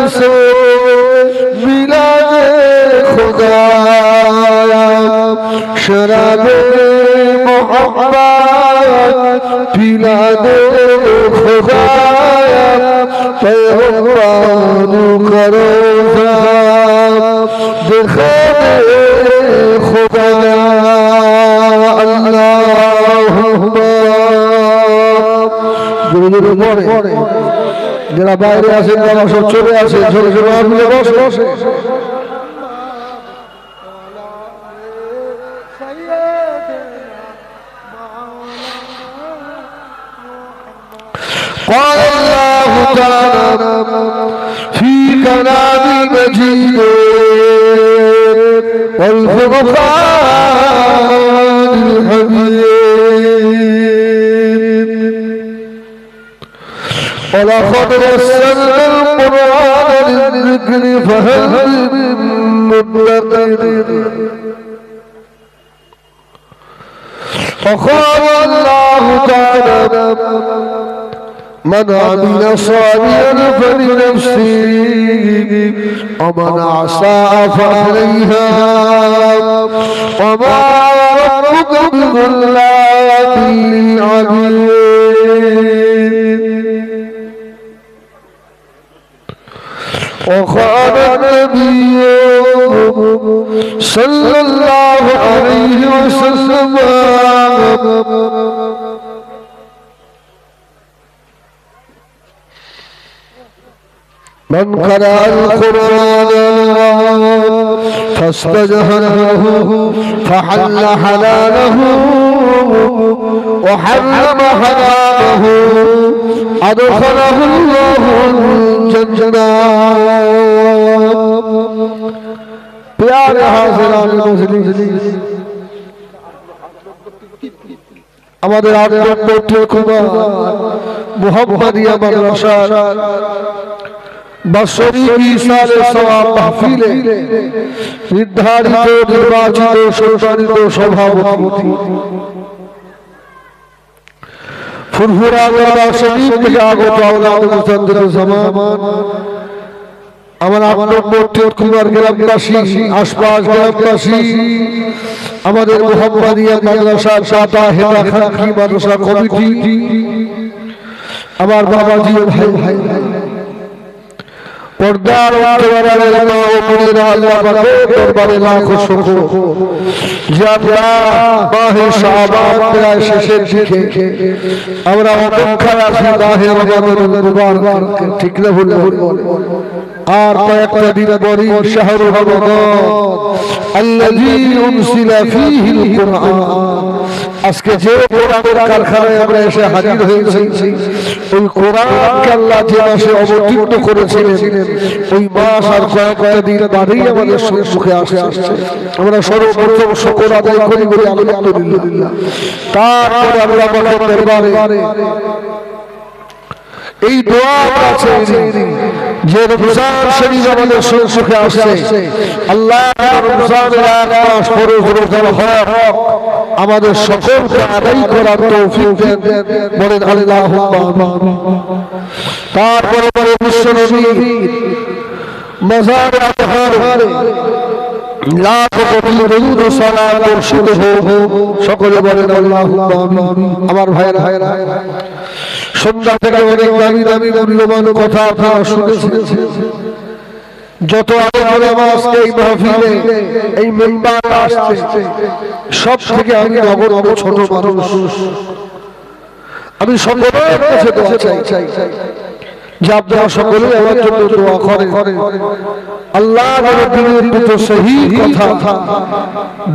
से मिला दे खुदा शराबे मोहब्बत पिला दे खुदा पैगंबर करो दिखा दे खुदा अल्लाहुम्मा যারা বাইরে আছেন তারা সব চলে আসে ছোট ছোট আপনি বসে قال الله تعالى في كلام مجيد والفرقان الحميد ولقد يسرنا القرآن للذكر فهل من مدكر وقال الله تعالى من عمل صالحا فلنفسه ومن أساء فعليها وما ربك بظلام للعبيد وقال النبي صلى الله عليه وسلم من قرأ القرآن فاستجهر له فحل حلاله وحرم حرامه أدخله الله الجنة प्यारे हाज़िरान मुस्लिम আমাদের আদমপুর কুবা মুহাম্মাদিয়া মাদ্রাসা বাৎসরিক ইসালে সওয়াব মাহফিলে নির্ধারিত নির্বাচিত সম্মানিত সভাপতি ফুরফুরা দরবার শরীফ থেকে আগত আওলাদ মুসাদ্দিদ জামান আমার আদমপুর কুবার গ্রামবাসী আশপাশ গ্রামবাসী আমাদের মুহাম্মাদিয়া মাদ্রাসার সাথে হেদা খানকি মাদ্রাসা কমিটি আমার বাবাজি ভাই ভাই পর্দার অন্তরালের মা ও বোনেরা আল্লাহ পাকের দরবারে লাখো শুকর যে আমরা মাহে শাবান প্রায় শেষের দিকে আমরা অপেক্ষায় আছি মাহে রমজানের মুবারক ঠিক না ভুল আর কয়েকটা দিন পরেই শাহরুর রমাদান আল্লাযী উনসিলা ফীহিল কুরআন আজকে যে কোরআনের কারখানায় আমরা এসে হাজির হয়েছি ওই কোরআনকে আল্লাহ যে মাসে অবতীর্ণ করেছিলেন ওই মাস আর কয়েকটা দিন বাদেই আমাদের সম্মুখে আসছে আমরা সর্বপ্রথম শুকর আদায় করি বলে আলহামদুলিল্লাহ তারপরে আমরা বলার দরবারে এই দোয়া আছে যে রমজান শরীফ আমাদের সম্মুখে আসছে আল্লাহ রমজানের এক মাস পরে হক আমাদের সকলকে আদায় করার তৌফিক দেন বলেন আল্লাহুম্মা তারপরে বলে বিশ্ব নবী মাজার আতহারে লাখ কোটি দরুদ ও সালাত বর্ষিত হোক সকলে বলেন আল্লাহুম্মা আমার ভাইরা সন্ধ্যা থেকে অনেক দামি দামি মূল্যবান কথা আপনারা শুনেছেন যত আগে আজকে এই মাহফিলে এই মেম্বার আসছে সব থেকে আমি নগর ছোট মানুষ আমি সকলের কাছে দোয়া চাই যে আপনারা সকলে আমার জন্য দোয়া করেন আল্লাহ আমাদের দিনের দুটো সহি কথা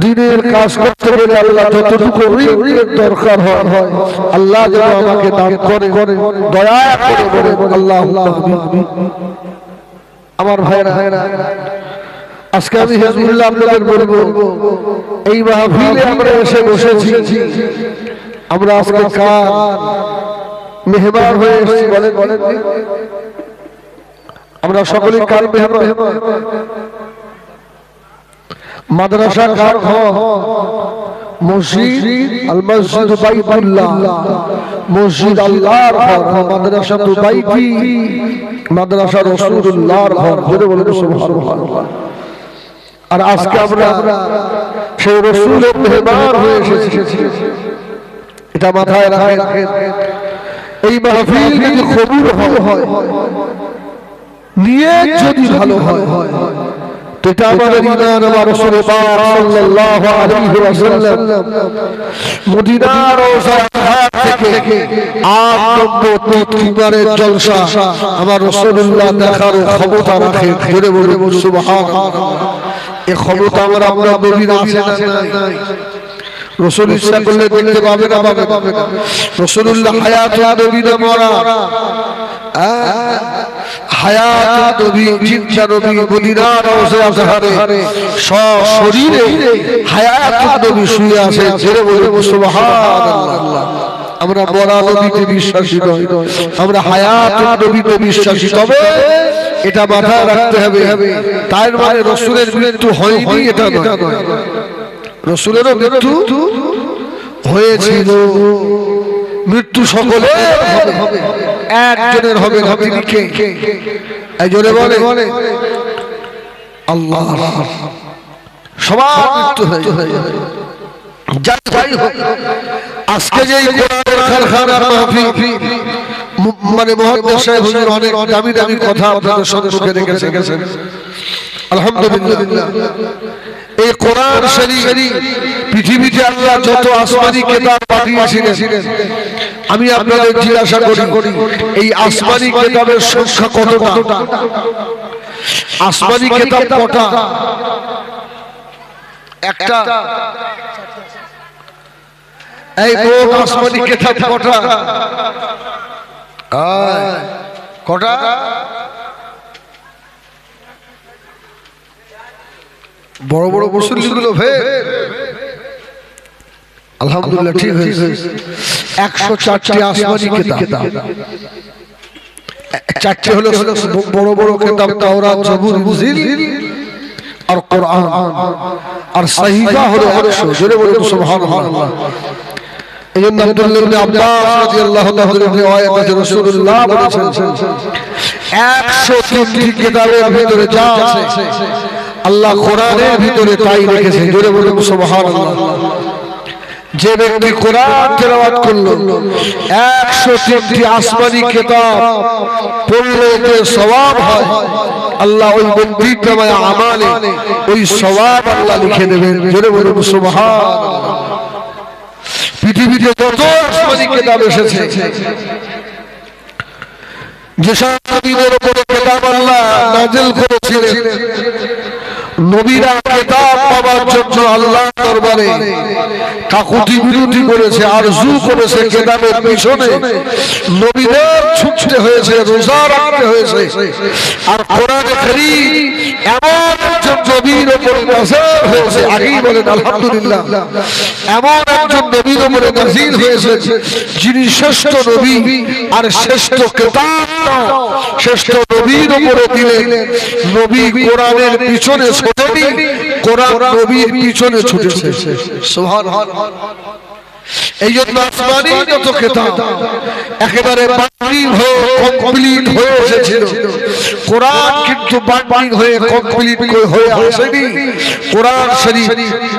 দিনের কাজ করতে গেলে আল্লাহ যতটুকু ঋণের দরকার হয় আল্লাহ যেন আমাকে দান করে দয়া করে বলে আল্লাহ আমার ভাইরা আজকে আমি হিজবুল্লাহ আপনাদের বলবো এই মাহফিলে আমরা এসে বসেছি আমরা আজকে কার মেহমান হয়ে এসেছি বলেন আমরা সকলে কার মেহমান মাদ্রাসা কার ঘর মসজিদ আল মসজিদ বাইতুল্লাহ, মসজিদ আল্লাহর ঘর, মাদ্রাসা তো বাইতি, মাদ্রাসা রাসূলুল্লাহর ঘর। বলে বলে সুবহানাল্লাহ। আর আজকে আমরা সেই রাসূলের মেহমান হয়ে এসেছি, এটা মাথায় রাখেন। এই মাহফিল যদি কবুল হয়, নিয়ত যদি ভালো হয়, এটা আমাদের ঈমান। আমার রাসূল পাক সাল্লাল্লাহু আলাইহি ওয়াসাল্লাম মদিনার রওজা থেকে ৮ নম্বর তিনবারের জলসা আমার রাসূলুল্লাহ দেখার ক্ষমতা রাখে। ধরে বলে সুবহানাল্লাহ। এই ক্ষমতা আমরা নবীর আছে না নাই? রাসূল ইচ্ছা করলে দেখতে পাবে না, পাবে না। রাসূলুল্লাহ হায়াতুন নবী না মরা, হায়াত নবী, জিন্দা নবী, মদিনার রওজা আজহারে সশরীরে হায়াত নবী শুয়ে আছে। জোরে বলে সুবহানাল্লাহ। আমরা মরা নবীতে বিশ্বাসী নই, আমরা হায়াত নবীতে বিশ্বাসী। তবে এটা মাথায় রাখতে হবে, তার মানে রাসূলের মৃত্যু হয়নি এটা নয়, রাসূলেরও মৃত্যু হয়েছিল। মৃত্যু সকলের হবে, একজনের হবে না। তিনি কে? এই জোরে বলে আল্লাহ। সবার মৃত্যু হয়ে যাবে। যাই হোক, আজকে যে কোরআনের কারখানার মাহফিল, মানে মুহাদ্দিস সাহেব হুজুর অনেক দামি দামি কথা আপনাদের সম্মুখে রেখেছেন। আলহামদুলিল্লাহ। এই কোরআন শরীফ পৃথিবীতে আল্লাহ যত আসমানি কিতাব পাঠিয়েছিলেন, আমি আপনাদের জিজ্ঞাসা করি এই আসমানি কিতাবের সংখ্যা কতটা? আসমানি কিতাব কটা? একটা। এই মোট আসমানি কিতাব কটা? কটা? বড় বড় মুসল্লিগুলো ফের আলহামদুলিল্লাহ ঠিক হয়েছে। 104টি আসমানি কিতাব। 4টি হলো বড় বড় কিতাব, তাওরাত, জবুর, ইনজিল আর কোরআন। আর সাহিফা হলো 100। জোরে বলুন সুবহানাল্লাহ। এইজন্য আব্দুল্লাহ ইবনে আব্বাস রাদিয়াল্লাহু তাআলা রিওয়ায়াত আছে, রাসূলুল্লাহ বলেছেন 103টি কিতাবের ভিতরে যা আছে আল্লাহ কোরআনের ভিতরে তাই রেখেছে। জোরে বলুন সুবহানাল্লাহ। যে ব্যক্তি কোরআন তেলাওয়াত করলো, 103টি আসমানি কিতাব পড়লে যে সওয়াব হয়, আল্লাহ ওই ব্যক্তির নামায়ে আমালে ওই সওয়াব আল্লাহ লিখে দেবেন। জোরে বলুন সুবহানাল্লাহ। পৃথিবীতে যত আসমানি কিতাব এসেছে, যেসব নবীদের উপরে কিতাব আল্লাহ নাযিল করেছিলেন, নবীরা কিতাব পাওয়ার জন্য আল্লাহর দরবারে কাকুতি বিরতি করেছে, আরজু করেছে, কিতাবের পিছনে নবীদের ছুটতে হয়েছে, রোজা রাখতে হয়েছে। আর কোরআনে কারীম এমন একজন নবীর উপরে নাযিল হয়েছে, আগেই বলেন আলহামদুলিল্লাহ, এমন একজন নবীর উপরে নাযিল হয়েছে যিনি শ্রেষ্ঠ নবী আর শ্রেষ্ঠ কিতাব, শ্রেষ্ঠ নবীর উপরে দিলেন। নবী কোরআনের পিছনে ছোটেনি, কোরআন নবীর পিছনে ছুটেছে। সুবহানাল্লাহ। এই জন্য আসমানি যত কিতাব একেবারে বান্ডিং হয়ে কমপ্লিট হয়ে এসেছিল, কোরআন কিন্তু বান্ডিং হয়ে কমপ্লিট হয়ে আসেনি। কোরআন শরীফ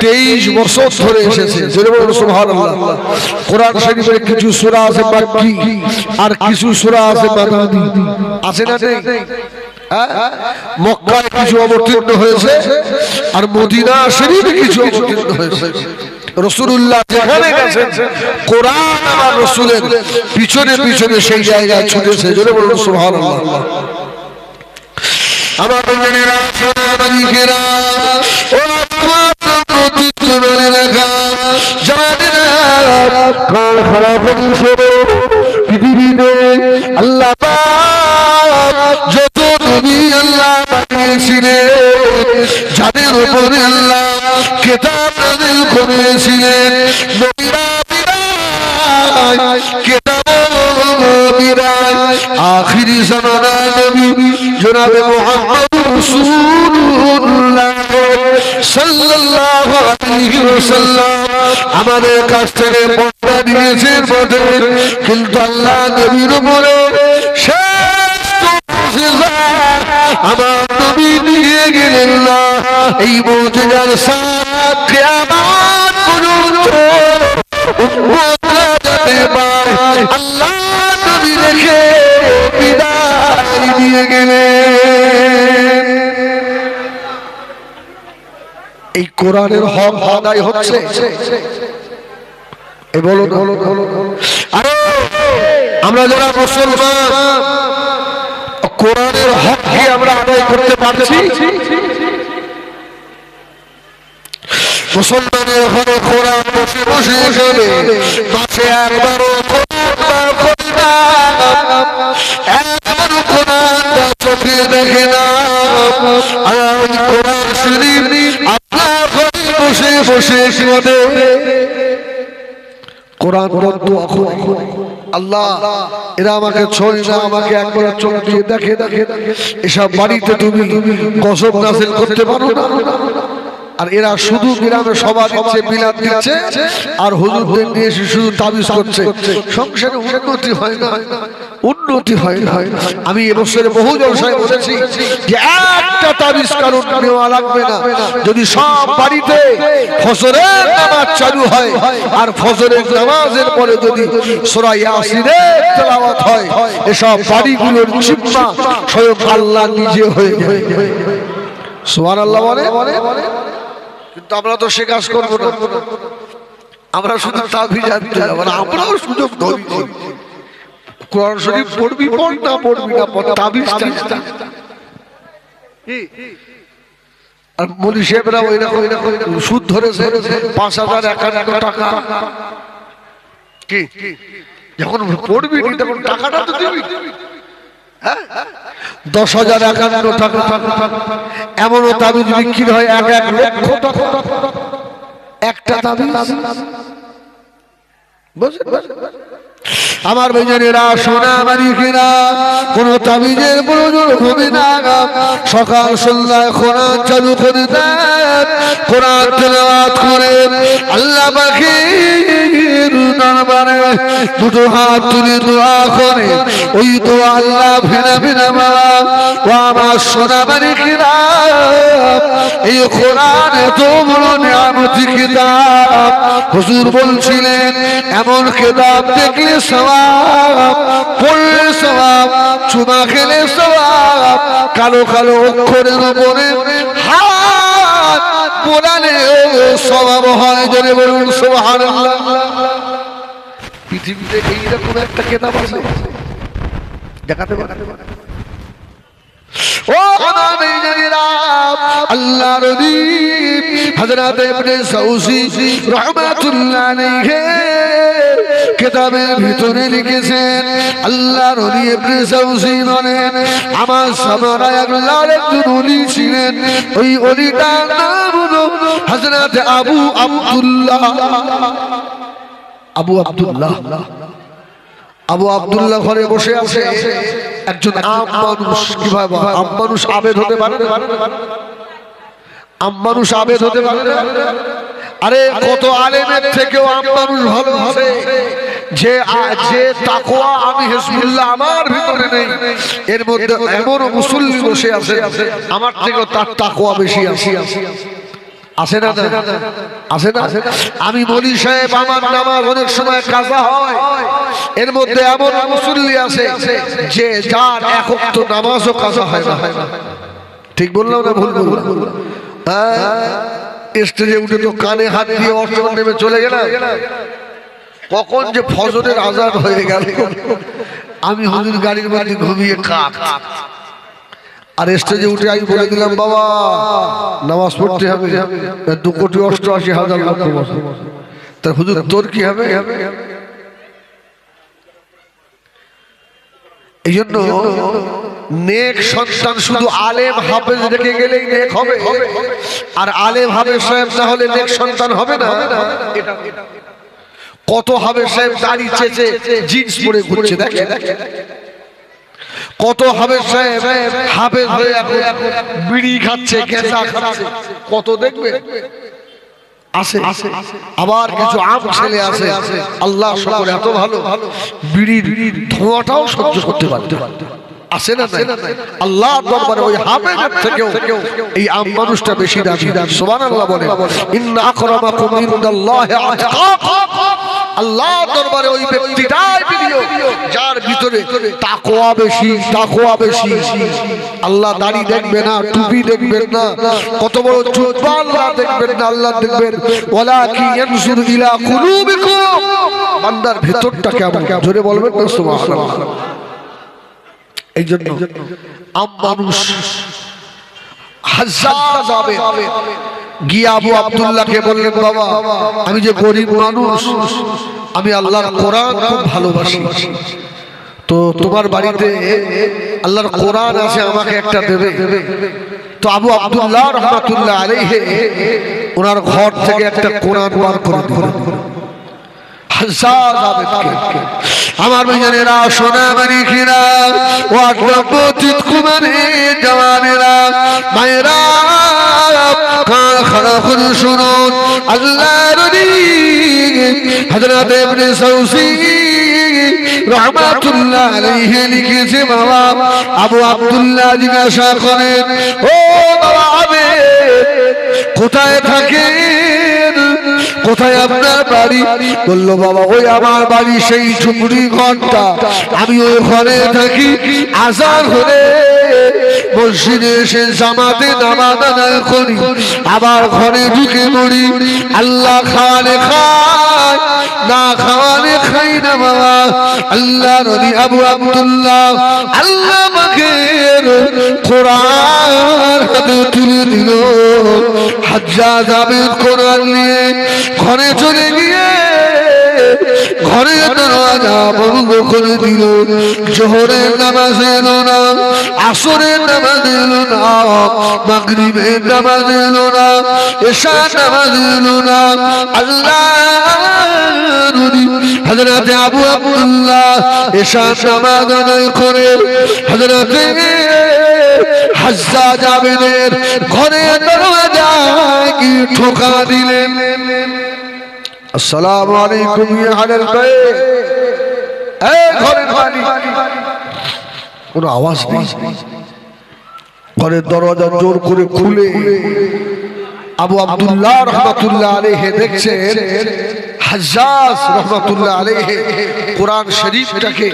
23 বছর ধরে এসেছে। জোরে বলুন সুবহানাল্লাহ। কোরআন শরীফের কিছু সূরা আছে মাক্কি আর কিছু সূরা আছে মাদানী। আছে না নেই? মক্কায় কিছু অবতীর্ণ হয়েছে আর মদিনা শরীফে কিছু অবতীর্ণ হয়েছে। রাসূলুল্লাহ যেখানে গেছেন কোরআন আর রাসূলের পিছনে পিছনে সেই জায়গায় ছুটেছে। জোরে বলুন সুবহানাল্লাহ। আমার জনেরা সোনালীরা ও প্রতিজ্ঞা বলে রাখা জানেনা কাল খারাপ হিসেবে পৃথিবীতে আল্লাহ পাক যত নবী আল্লাহ পাঠিয়েছিলেন, যাদের উপরে আল্লাহ কিতাব নাযিল করেছিলেন, নবীরা বিদায়, কিতাব বিদায়, আখিরি জামানার নবী জনাবে মুহাম্মদ রাসূলুল্লাহ সাল্লাল্লাহু আলাইহি ওয়াসাল্লাম আমাদের কাছ থেকে পর্দা নিয়েছেন বটে, কিন্তু আল্লাহ নবীর উপরে আমার নবী নিয়ে গেলেন না। এই মুজিজার সাথ কিয়ামত পর্যন্ত উম্মতরা যাতে পায়, আল্লাহ নবী রেখে বিদায় দিয়ে গেলেন। এই কোরআনের হক আদায় হচ্ছে। এই বলো আরে আমরা যারা মুসলমান কোরআনের হক কি আমরা আদায় করতে পারছি? মুসলমানের ঘরে কোরআন বসে বসে চলে, মাসে একবারও একবারও কোরআনটা চোখে দেখে না। আর ওই কোরআন শরীফ আপনার ঘরে বসে বসে শুনে কোরআন বন্ধু আল্লাহ এরা আমাকে ছড়ি না, আমাকে একবার চোখ দিয়ে দেখে দেখে এসব বাড়িতে তুমি গজব নাযিল করতে পারো না। আর এরা শুধু গ্রামে সভা দিচ্ছে, বিলাত দিচ্ছে, আর হুজুরদের নিয়ে এসে শুধু তাবিজ করছে। সংসারে উন্নতি হয় না, উন্নতি হয় না। আমি এবছরে বহু জলসায় বলেছি যে একটা তাবিজ কারণ নেওয়া লাগবে না, যদি সব বাড়িতে ফজরের নামাজ চালু হয় আর ফজরের নামাজের পরে যদি সূরা ইয়াসিনের তেলাওয়াত হয়, এসব বাড়িগুলোর জিম্মা স্বয়ং আল্লাহ নিজে হয়ে যাবে। সুবহানাল্লাহ বলে। কিন্তু আমরা তো সে কাজ করবো না, আমরা শুধু তাবিজ আনতে যাবো না। আমরাও সুযোগ ধরি, কোরআন শরীফ পড়বি পড়, না পড়বি না পড়, তাবিজ আর মলি সাহেবরা ওই রকম সুদ ধরেছে ৫,০৫১ টাকা। কি যখন পড়বি তখন টাকাটা তো দিবি। ১০,০৫১ টাকা। এমনও তাবিজ বিক্রি হয় ১ লক্ষ টাকা একটা তাবিজ। আমার ভাইজানেরা, সোনা মালিকেরা, কোন তাবিজের প্রয়োজন হবে না। সকাল সন্ধ্যায় কোরআন চালু করে দেন, কোরআন তেলাওয়াত করে আল্লাহ পাকের দরবারে দুটো হাত তুলে দোয়া করে, ওই দোয়া আল্লাহ ভিনা ভিনা মারা। ও আমার সোনা মালিকেরা, এই কোরআন এত বড় নিয়ামতি কিতাব। হুজুর বলছিলেন এমন কিতাব দেখলে সওয়াব, পড়লে সওয়াব, চুমা খেলে সওয়াব, কালো কালো অক্ষরের উপরে হাত পোড়ালে সওয়াব হয়। জোরে বলুন সুবহানাল্লাহ। পৃথিবীতে এইরকম একটা কিতাব আছে, দেখাতে পারে? ও আমার ভাইজানেরা, আল্লাহর নবী হযরত ইবনে সাউসি রাহমাতুল্লাহ আলাইহি কিতাবের ভিতরে লিখেছেন, আল্লাহর নবী ইবনে সাউসি বলেন আমার সামনে আল্লাহর একজন ওলি ছিলেন। ওই ওলিটার নাম হলো হযরত আবু আব্দুল্লাহ। আবু আব্দুল্লাহ আবু আব্দুল্লাহ ঘরে বসে আছে। একজন আম মানুষ, কিভাবে আম মানুষ আবেদ হতে পারে? আম মানুষ আবেদ হতে পারে? আরে কত আলেমের থেকেও আম মানুষ ভালো আছে। যে তাকওয়া আমি হিজবুল্লাহ আমার ভিতরে নেই, এর মধ্যে এমন মুসল্লি বসে আছে আমার থেকেও তার তাকওয়া বেশি আছে। আছে না? আছে না? আমি বলি সাহেব, আমার নামাজ অনেক সময় কাজা হয়, এর মধ্যে এমন মুসল্লি আছে যে যার এক ওয়াক্ত নামাজও কাজা হয় না। ঠিক বললাম না ভুল বললাম? স্টেজে উঠে তো কানে হাত দিয়ে অষ্টম নেমে চলে গেলাম, কখন যে ফজরের আজান হয়ে গেল। আমি হুজুর গাড়ির মধ্যে ঘুমিয়ে কাক, আর স্টেজে উঠে আমি বলে দিলাম বাবা নামাজ পড়তে হবে, 2,88,000 লক্ষ বছর। তার হুজুর তোর কি হবে? এই জন্য নেক সন্তান শুধু আলেম হাফেজ রেখে গেলেই নেক হবে, আর আলেম হাফেজ সাহেব না হলে নেক সন্তান হবে না। কত হাফেজ সাহেব দাড়ি চেঁচে জিন্স পরে ঘুরছে, দেখে কত হাফেজ সাহেব হাফেজ হয়ে বিড়ি খাচ্ছে, গেঁজা খাচ্ছে, কত দেখবে। আছে, আবার কিছু আম ছেলে আছে আল্লাহ সকল এত ভালো বিড়ির ধোঁয়াটাও সহ্য করতে পারতে আছে না আল্লাহ দরবারে ওই হাফেজের থেকেও এই আম মানুষটা বেশি দামি। সুবহানাল্লাহ বলে ইন্না আকরামাকুম ইনদাল্লাহি আতকাকুম। আল্লাহ দরবারে ওই ব্যক্তিটাই প্রিয় যার ভিতরে তাকওয়া বেশি। আল্লাহ দাড়ি দেখবে না, টুপি দেখবেন না, কত বড় জুব্বা আল্লাহ দেখবেন না, আল্লাহ দেখবেন ওয়ালাকি ইয়ানজুরু ইলা কুলুবিকুম। বান্দার ভেতরটা কেমন জোরে বলবেন না সুবহানাল্লাহ। এই জন্য আম মানুষ হাজার যাবে গিয়ে আবু আব্দুল্লাহকে বললেন বাবা আমি যে গরিব মানুষ, আমি আল্লাহর কোরআন খুব ভালোবাসি, তো তোমার বাড়িতে আল্লাহর কোরআন আছে আমাকে একটা দেবে। তো আবু আব্দুল্লাহ রাহমাতুল্লাহ আলাইহি ওনার ঘর থেকে একটা কোরআন বার করে দিলেন। আমার ভাইজানেরা সোনা মানিকেরা ও আগ্রবতীত কুমারে জওয়ানেরা মায়েরা কান খাড়া করে শুনুন আল্লাহর নবী হযরত ইবনে সাউসি রাহমাতুল্লাহ আলাইহি লিখেছে বাবা আবু আব্দুল্লাহ জিজ্ঞাসা করেন ও বাবা আবে কোথায় থাকেন, কোথায় আপনার বাড়ি? বললো বাবা ওই আমার বাড়ি সেই ঝুপড়ি ঘরটা, আমি ওই ঘরে থাকি। আযান হলে মসজিদে এসে জামাতে নামাজ আদায় করি, আবার ঘরে ঢুকে পড়ি। আল্লাহ খাওয়ালে খায়, না খাওয়ালে খাই না বাবা। আল্লাহ নবী আবু আব্দুল্লাহ আল্লাহ পাকের কোরআন হাতে তুলে দিল। হাজ্জাজ আবেদ কোরআন নিয়ে ঘরে চলে গিয়ে ঘরের দরওয়াজা বন্ধ করে দিল। জোহরের নামাজ এলো না, আসরের নামাজ এলো না, মাগরিবের নামাজ এলো না, এশার নামাজ এলো না। আল্লাহ নবী হযরত আবু আব্দুল্লাহ এশার নামাজ আদায় করে হযরত হাজ্জাজ আবেদের ঘরের দরওয়াজায় কি ঠোকা দিলেন। আসসালামু আলাইকুম ইয়া আহলাল বাইত। এই ঘরের মালিক কোনো আওয়াজ নেই, ঘরের দরজা জোর করে খুলে আবু আব্দুল্লাহ রাহমাতুল্লাহ আলাইহি দেখছেন হাজ্জাজ রাহমাতুল্লাহ আলাইহি কোরআন শরীফটাকে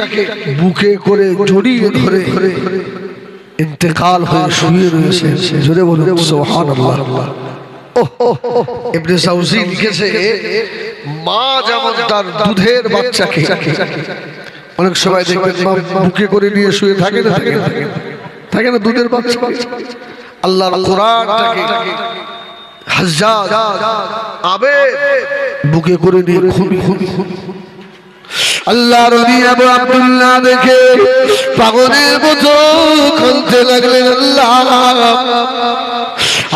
বুকে করে জড়িয়ে ধরে ইন্তেকাল হয়ে শুয়ে রয়েছে। জোরে বলুন সুবহানাল্লাহ। ইবনে সাউসি লিখেছে মা যেমন তার দুধের বাচ্চাকে অনেক সময় দেখবেন মা বুকে করে নিয়ে শুয়ে থাকে না, থাকে না দুধের বাচ্চা। আল্লাহর কোরআনটাকে হাজ্জাজ আবেদ বুকে করে নিয়ে খুবই আল্লাহর নবী আবু আব্দুল্লাহ দেখে পাগলের মতো কাঁদতে লাগলেন। আল্লাহ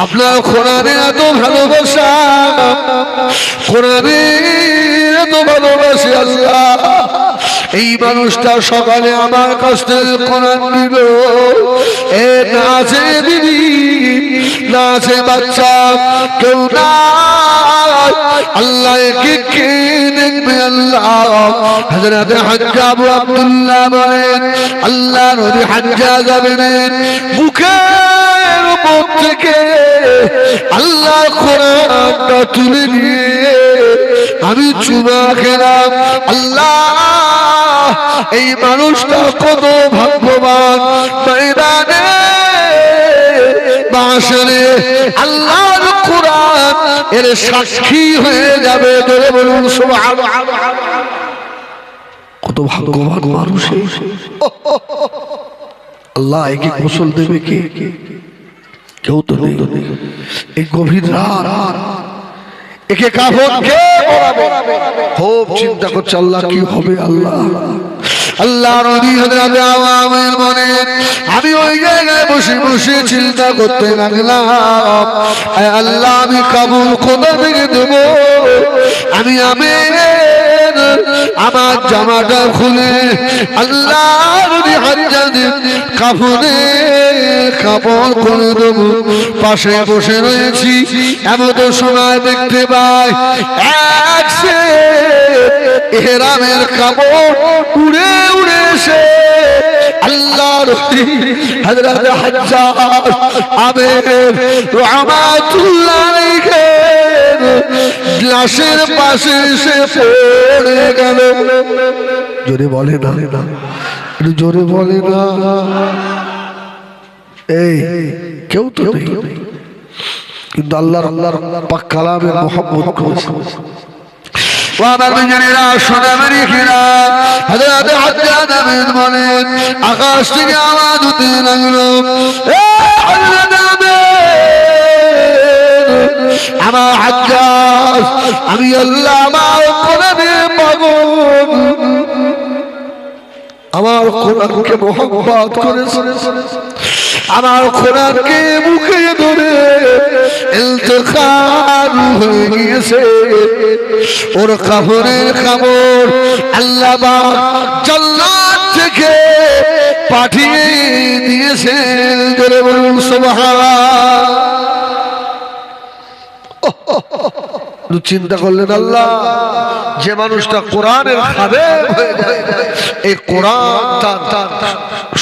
আপনার কোরআনে এত ভালোবাসা, কোরআনে এত ভালোবাসি আল্লাহ, এই মানুষটা সকালে আমার কাছ থেকে কোরআন নিল, এ না আছে দিদি না আছে বাচ্চা কেউ না, আল্লাহ কে দেখবে আল্লাহ। হযরত হাজ্জাজ আবু আব্দুল্লাহ বলেন আল্লাহ নবী হাজ্জাজ আবেদের বুকের উপর থেকে আল্লাহ কোরআনটা তুলে নিয়ে আমি চুমা খেলাম। আল্লাহ এই মানুষটা কত ভাগ্যবান, ময়দানে বাসরে আল্লাহর কোরআন এর সাক্ষী হয়ে যাবে। ধরে বলুন সুবহানাল্লাহ। কত ভাগ্যবান মানুষ আল্লাহ একে গোসল দেবে কে? কেউ তো নেই। এই গভীর রাত একে কাফন কে পরাবে? খুব চিন্তা করছে আল্লাহ কি হবে। আল্লাহ আল্লাহ নবী হযরত আওয়ামের মনে আমি ওই জায়গায় বসে বসে চিন্তা করতে লাগলাম, আল্লাহ আমি কাবুল কোথা থেকে দেব? আমি আমার জামাটা খুলে আল্লাহ নবী হাজ্জাজের কাফনে কাপড় করে দেব। পাশে বসে রয়েছি, এমন সময় দেখতে পাই এক সে ইহরামের কাপড় উড়ে উড়ে এসে আল্লাহর হযরত হাজ্জাজ আবেদ রাহমাতুল্লাহ আলাইহি লাশের পাশে এসে পড়ে গেল। জোরে বলে না, একটু জোরে বলে না। এই কেউ তো নেই, কিন্তু আল্লাহর পাক কালামের মোহাম্মত করেছে। আমার বিজনেরা সোনামারি খেলা হযরত হাজ্জাজ আবেদ বলেন, আকাশ থেকে আওয়াজ হতে লাগলো, হযরত আমার হাজ্জাজ, আমি আল্লাহ আমার কোরআনে পাগল, আমার কোরআনকে মোহাম্মত করেছে, আমার কোরআনকে মুখে ধরে ইলতিকাম হয়ে গিয়েছে। ওর কাফনের খবর আল্লাহ পাক জান্নাত থেকে পাঠিয়ে দিয়েছেন। জোরে বলুন সুবহানাল্লাহ। চিন্তা করলেন আল্লাহ, যে মানুষটা কোরআনের খাদেম হয়ে যায়, এই কোরআন তার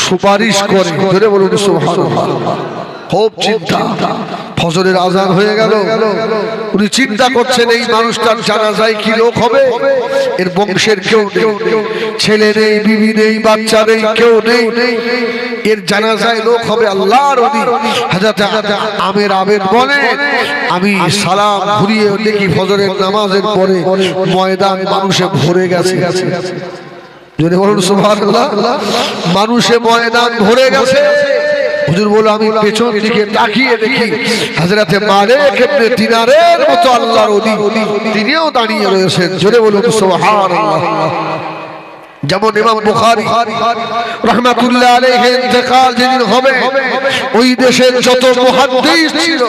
সুপারিশ করে। ধরে বলুন সুবহানাল্লাহ। খুব চিন্তা, ফজরের আজান হয়ে গেল, উনি চিন্তা করছেন এই মানুষটার জানাজায় কি লোক হবে। এর বংশের কেউ নেই, ছেলে নেই, বিবি নেই, বাচ্চা নেই, কেউ নেই, এর জানাজায় লোক হবে আল্লাহর ওলি হযরত আমের আবেদ বলে, আমি সালাম ঘুরিয়ে দেখি ফজরের নামাজের পরে ময়দান মানুষে ভরে গেছে। যদি বলুন সুবহানাল্লাহ, মানুষে ময়দান ভরে গেছে। হুজুর বলে, আমি পেছন দিকে তাকিয়ে দেখি হযরত মালিক ইবনে দিনারের মতো আল্লাহর ওলি তিনিও দাঁড়িয়ে রয়েছেন। জোরে বলুন সুবহানাল্লাহ। যেমন ইমাম বুখারী রাহমাতুল্লাহ আলাইহি ইন্তেকাল যেদিন হবে, ওই দেশের যত মুহাদ্দিস ছিল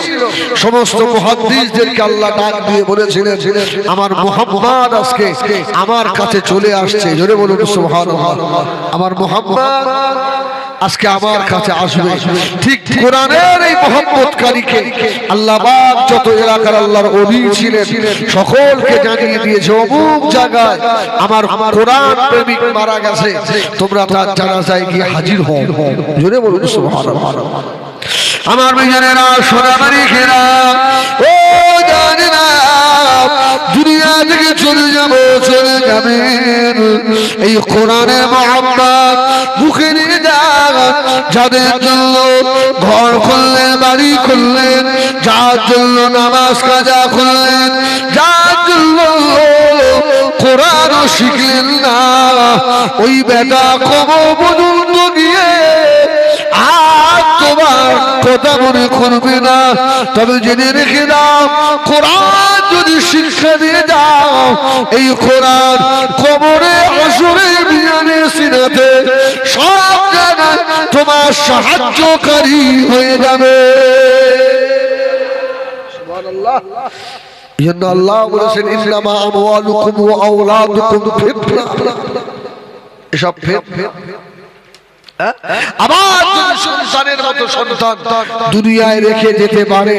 সমস্ত মুহাদ্দিসদেরকে আল্লাহ ডাক দিয়ে বলেছিলেন, আমার মুহাম্মদ আজকে আমার কাছে চলে আসছে। জোরে বলুন সুবহানাল্লাহ। আমার মুহাম্মদ আজকে আমার কাছে আসবে। ঠিক কোরআনের এই মুহাম্মদকারীকে আল্লাহ পাক যত এলাকার আল্লাহর ওলি ছিলেন সকলকে জানিয়ে দিয়েছে, অমুক জায়গায় আমার কোরআন প্রেমিক মারা গেছে, তোমরা তার জানাজায় গিয়ে হাজির হও। জোরে বলুন সুবহানাল্লাহ। আমার বিজনেরা সোনামারি খেলা, ও জানি না দুনিয়া থেকে চলে যাবেন, এই কোরআনের মুহাম্মদ মুখে নিয়ে যান। যাদের জন্য ঘর খুললেন, বাড়ি খুললেন, যার জন্য নামাজ কাজা খুললেন, যার জন্য কোরআনও শিখলেন না, ওই বেটা কবর পর্যন্ত গিয়ে আর তোমার কথা মনে করবে না। তবে জেনে রেখে দাও, কোরআন যদি শিক্ষা দিয়ে যাও, এই কোরআন কবরে, আসরে, মিজানে, সিরাতে সব জায়গায় তোমার সাহায্যকারী হয়ে যাবে। সুবহানাল্লাহ। এজন্য আল্লাহ বলেছেন, ইন্নামা আমওয়ালুকুম ওয়া আওলাদুকুম ফিতনা। এসব ফিতনা। আবার যদি সন্তানের মতো সন্তান দুনিয়ায় রেখে যেতে পারে,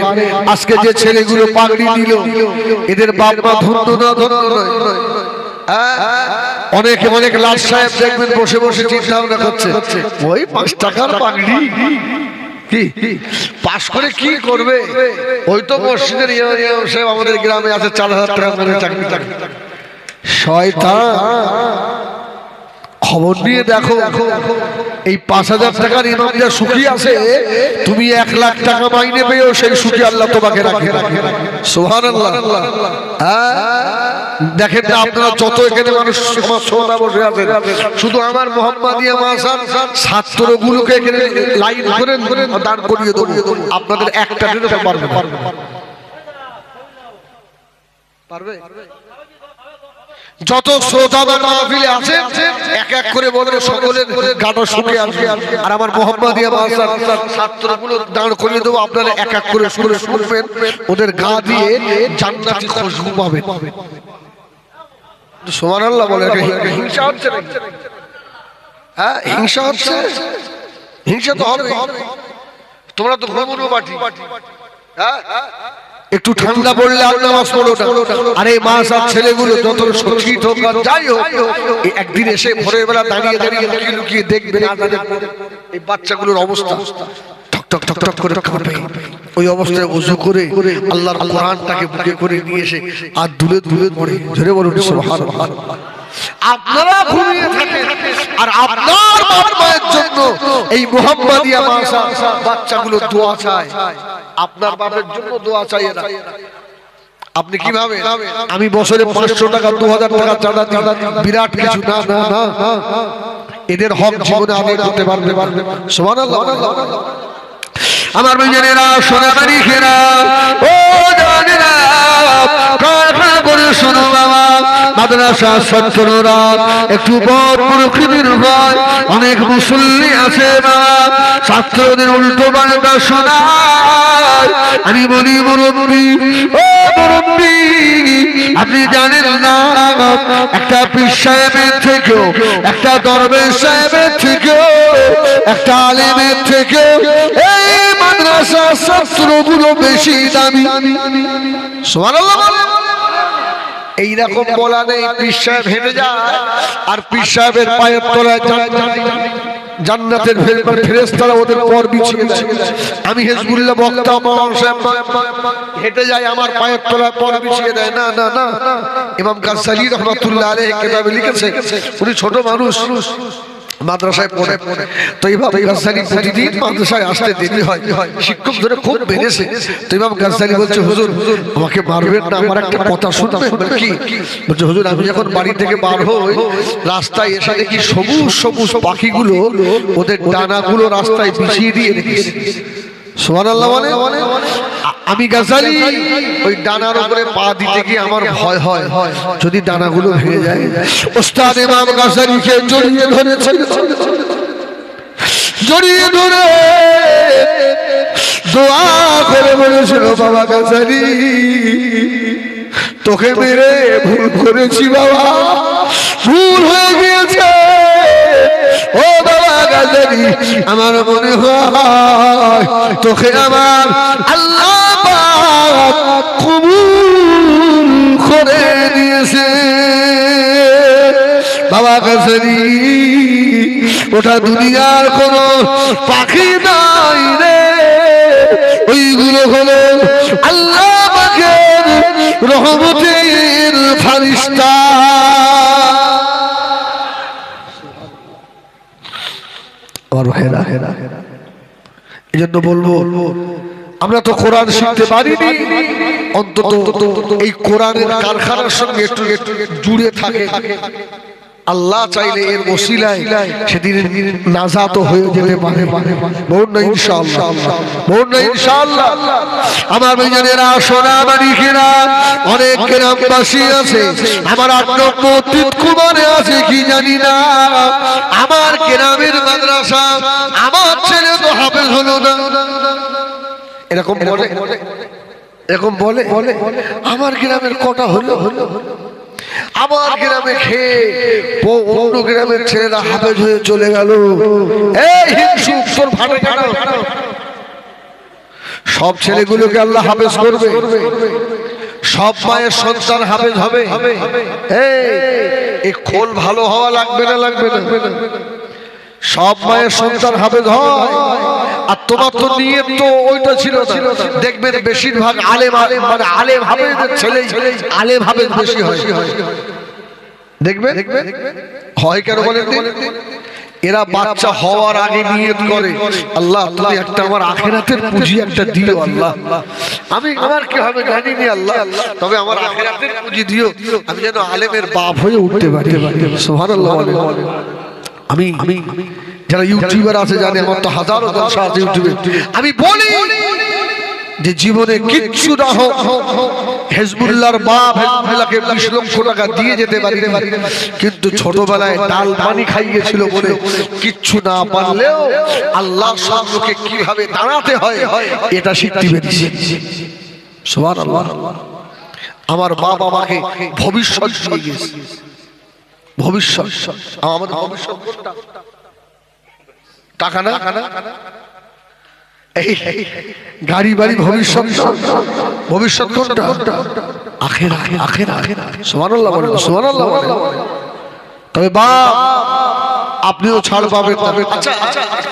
আজকে যে ছেলেগুলো পাগড়ি দিল, এদের বাপ মা ধন্য না, ধন্য নয়। অনেকে অনেক লাট সাহেব দেখবেন বসে বসে চিন্তা ভাবনা করছে, ওই 5 টাকার পাগড়ি কি পাস করে কি করবে, ওই তো মসজিদের ইমাম সাহেব আমাদের গ্রামে আছে 4000 টাকা করে চাকরি। শয়তান, খবর নিয়ে দেখো, এই 5000 টাকার ইমাম যা সুখী আছে, তুমি 1 লাখ টাকা মাইনে পেয়েও সেই সুখী আল্লাহ তোমাকে রাখে। সুবহানাল্লাহ। দেখেন না আপনারা, যত এখানে মানুষ সমাজ বসে আছেন, শুধু আমার মোহাম্মদিয়া মাদ্রাসার ছাত্রগুলোকে এখানে লাইন করে দাঁড় করিয়ে দেবো, আপনাদের একটা দিনও পারবে? যত শ্রোতাবান মাহফিলে আছে এক এক করে বলবে, সকলের গানো শুনে আসবে, আর আমার মোহাম্মদিয়া মাদ্রাসার ছাত্রগুলো দাঁড় করিয়ে দেবো, আপনারা এক এক করে শুনবেন, ওদের গা দিয়ে জান্নাতি খুশবু পাবেন। সুবহানাল্লাহ বলে। হিংসা হচ্ছে না? হ্যাঁ, হিংসা হচ্ছে। হিংসা তো হবে, তোমরা তো ঘুমুনো বাটি। একটু ঠান্ডা পড়লে আর নামাজ পড়ো না। আর এই মা সাত ছেলেগুলো যত শিক্ষিত হোক আর যাই হোক, একদিন এসে ভোরের বেলা দাঁড়িয়ে দাঁড়িয়ে লুকিয়ে লুকিয়ে দেখবে এই বাচ্চাগুলোর অবস্থা, ঠক ঠক ঠক ঠক করে কাঁপে। ওই অবস্থায় ওযু করে আল্লাহর কোরআনটাকে বুকে করে নিয়ে এসে আর দুলে দুলে পড়ে। জোরে বলুন সুবহানাল্লাহ। আপনারা ঘুমিয়ে থাকেন আর আপনার বাপ মায়ের জন্য এই মুহাম্মাদিয়া মাদ্রাসা বাচ্চাগুলো দোয়া চায়, আপনার বাপের জন্য দোয়া চাই এরা। আপনি কিভাবে আমি বছরে 500 টাকা 2000 টাকা চাঁদা দিই, বিরাট কিছু না না না, এদের হক জীবনে আদায় করতে পারবে। সুবহানাল্লাহ। আমার ভাইজানেরা, সোনাবাড়ি খেরা, ও জানেরা, কারখানা করে শোনো বাবা, মাদ্রাসা ছাত্ররা একটু বড় প্রকৃতির ভয়, অনেক মুসল্লি আছে বাবা, ছাত্রদের উল্টো পাল্টা শোনায়। আমি বলি মুরব্বি, ও মুরব্বি, আপনি জানেন না একটা পীর সাহেবের থেকেও, একটা দরবেশ সাহেবের থেকেও, একটা আলেমের থেকেও এই মাদ্রাসা ছাত্রগুলো বেশি দামি। সুবহানাল্লাহ। এইরকম বলা নেই পীর সাহেব হেঁটে যায় আর পীর সাহেবের পায়ের তলায় জান্নাতের ফেরেশতারা ওদের পর বিছিয়ে দেয়। আমি হিজবুল্লাহ বক্তা হেঁটে যায় আমার পায়ের তলায় পর বিছিয়ে দেয়। না না না, ইমাম গাজ্জালী রাহমাতুল্লাহ আলাইহি কিতাবে লিখেছে, উনি ছোট মানুষ, মাদ্রাসায় পড়ে, তো এইভাবে গাজ্জালী প্রতিদিন মাদ্রাসায় আসতে দেরি হয়, শিক্ষক ধরে খুব বেড়েছে। তো ইমাম গাজ্জালী বলছে, হুজুর আমাকে মারবেন না, আমার একটা কথা শুনবেন। কি বলছে? হুজুর আমি যখন বাড়ি থেকে বার হই, রাস্তায় এসে দেখি সবুজ সবুজ পাখিগুলো ওদের ডানাগুলো রাস্তায় বিছিয়ে দিয়ে রেখেছে। সুবহানাল্লাহ। মানে আমি গাজ্জালী ওই ডানার উপরে পা দিতে গিয়ে আমার ভয় হয় যদি ডানাগুলো ভেঙে যায়। ওস্তাদ ইমাম গাজ্জালীকে জড়িয়ে ধরেছে, জড়িয়ে ধরে দোয়া করে বলেছিল, বাবা গাজ্জালী তোকে মেরে ভুল করেছি বাবা, ভুল হয়ে গিয়েছে। ও বাবা গাজ্জালী, আমার মনে হয় তোকে আমার আল্লাহ পাক কবুল করে নিয়েছে। বাবা গাজ্জালী, ওটা দুনিয়ার কোন পাখি নাই রে, ওইগুলো হলো আল্লাহ পাকের রহমতের ফেরেশতা। আমার ভাইরা, এই জন্য বলবো, আমরা তো কোরআন শিখতে পারিনি, অন্তত এই কোরআনের কারখানার সঙ্গে একটু একটু জুড়ে থাকে। আল্লাহ চাইলে এর ওসিলায় সেদিন নাজাত হয়ে যেতে পারে। বলুন না ইনশাআল্লাহ, বলুন না ইনশাআল্লাহ। আমার ভাইজানেরা, সোনাবাড়িকেরা, অনেক গ্রামবাসী আছে, আমার 8 নম্বর তিতকুমারে আছে কি জানি না, আমার গ্রামের মাদ্রাসা আমার ছেলে তো হাফেজ হলো না, এরকম বলে, এরকম বলে। আমার গ্রামের কটা হলো, আমার গ্রামে খেয়ে অন্য গ্রামের ছেলেরা হাফেজ হয়ে চলে গেল। এই হিংসু, তোর ভাবে কেন? সব ছেলেগুলোকে আল্লাহ হাফেজ করবে? সব মায়ের সন্তান হাফেজ হবে? এই খোল ভালো হওয়া লাগবে না, লাগবে না? সব মায়ের সন্তান হাফেজ হয়, আর তোমার তো নিয়ত তো ওইটা ছিল না। দেখবেন বেশিরভাগ আলেম মানে আলেম হাফেজের ছেলে আলেম হাফেজ বেশি হয়। দেখবেন হয় কেন বলেন? এরা বাচ্চা হওয়ার আগে নিয়ত করে, আল্লাহ তুমি একটা আমার আখিরাতের পুঁজি একটা দিও আল্লাহ, আমি আমার কি হবে জানি না আল্লাহ, তবে আমার আখিরাতের পুঁজি দিও, আমি যেন আলেমের বাপ হয়ে উঠতে পারি। সুবহানাল্লাহ। আমি যারা ইউটিউবার আছে জানে, আমার তো হাজারো দর্শক আছে ইউটিউবে। আমি বলি যে জীবনে কিচ্ছু না হোক, হিজবুল্লাহর বাপ হিজবুল্লাহকে 20 লক্ষ টাকা দিয়ে যেতে পারি, কিন্তু ছোটবেলায় ডাল পানি খাইয়েছিল বলে কিচ্ছু না পারলেও আল্লাহর সামনে কিভাবে দাঁড়াতে হয় এটা শিখতে পেরেছি। সুবহানাল্লাহ। আমার বাবা আমাকে ভবিষ্যৎ দিয়ে গেছে, ভবিষ্যৎ। আমাদের ভবিষ্যৎ টাকা না, এই গাড়ি বাড়ি ভবিষ্যৎ, ভবিষ্যৎ কোনটা? আখেরা, আখেরা। সুবহানাল্লাহ বলেন, সুবহানাল্লাহ বলেন। তবে বাপ আপনিও ছাড় পাবেন। আচ্ছা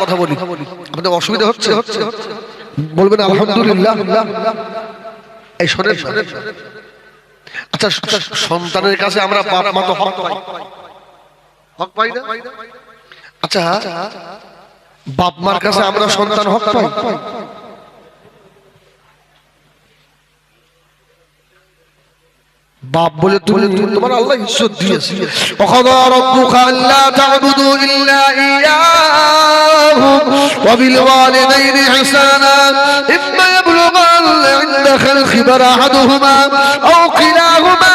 কথা বলি, আপনাদের অসুবিধা হচ্ছে? বলবেন আলহামদুলিল্লাহ। এই শোনেন, আচ্ছা সন্তানের কাছে আমরা বাপ মা তো হক পাই, হক পাই না? আচ্ছা বাপ মার কাছে আমরা সন্তান হক পাই? বাপ বলে তুমি, তোমার আল্লাহ ইজ্জত দিয়েছে। ওয়াকাদা রাব্বুকা আল্লা তা'বুদু ইল্লা ইয়াহু ওয়া বিল ওয়ালিদাইনি ইহসানা ইম্মা ইয়াবলুগান্না ইনদাকা আল-কিবারা আহাদুহুমা আও কিলাহুমা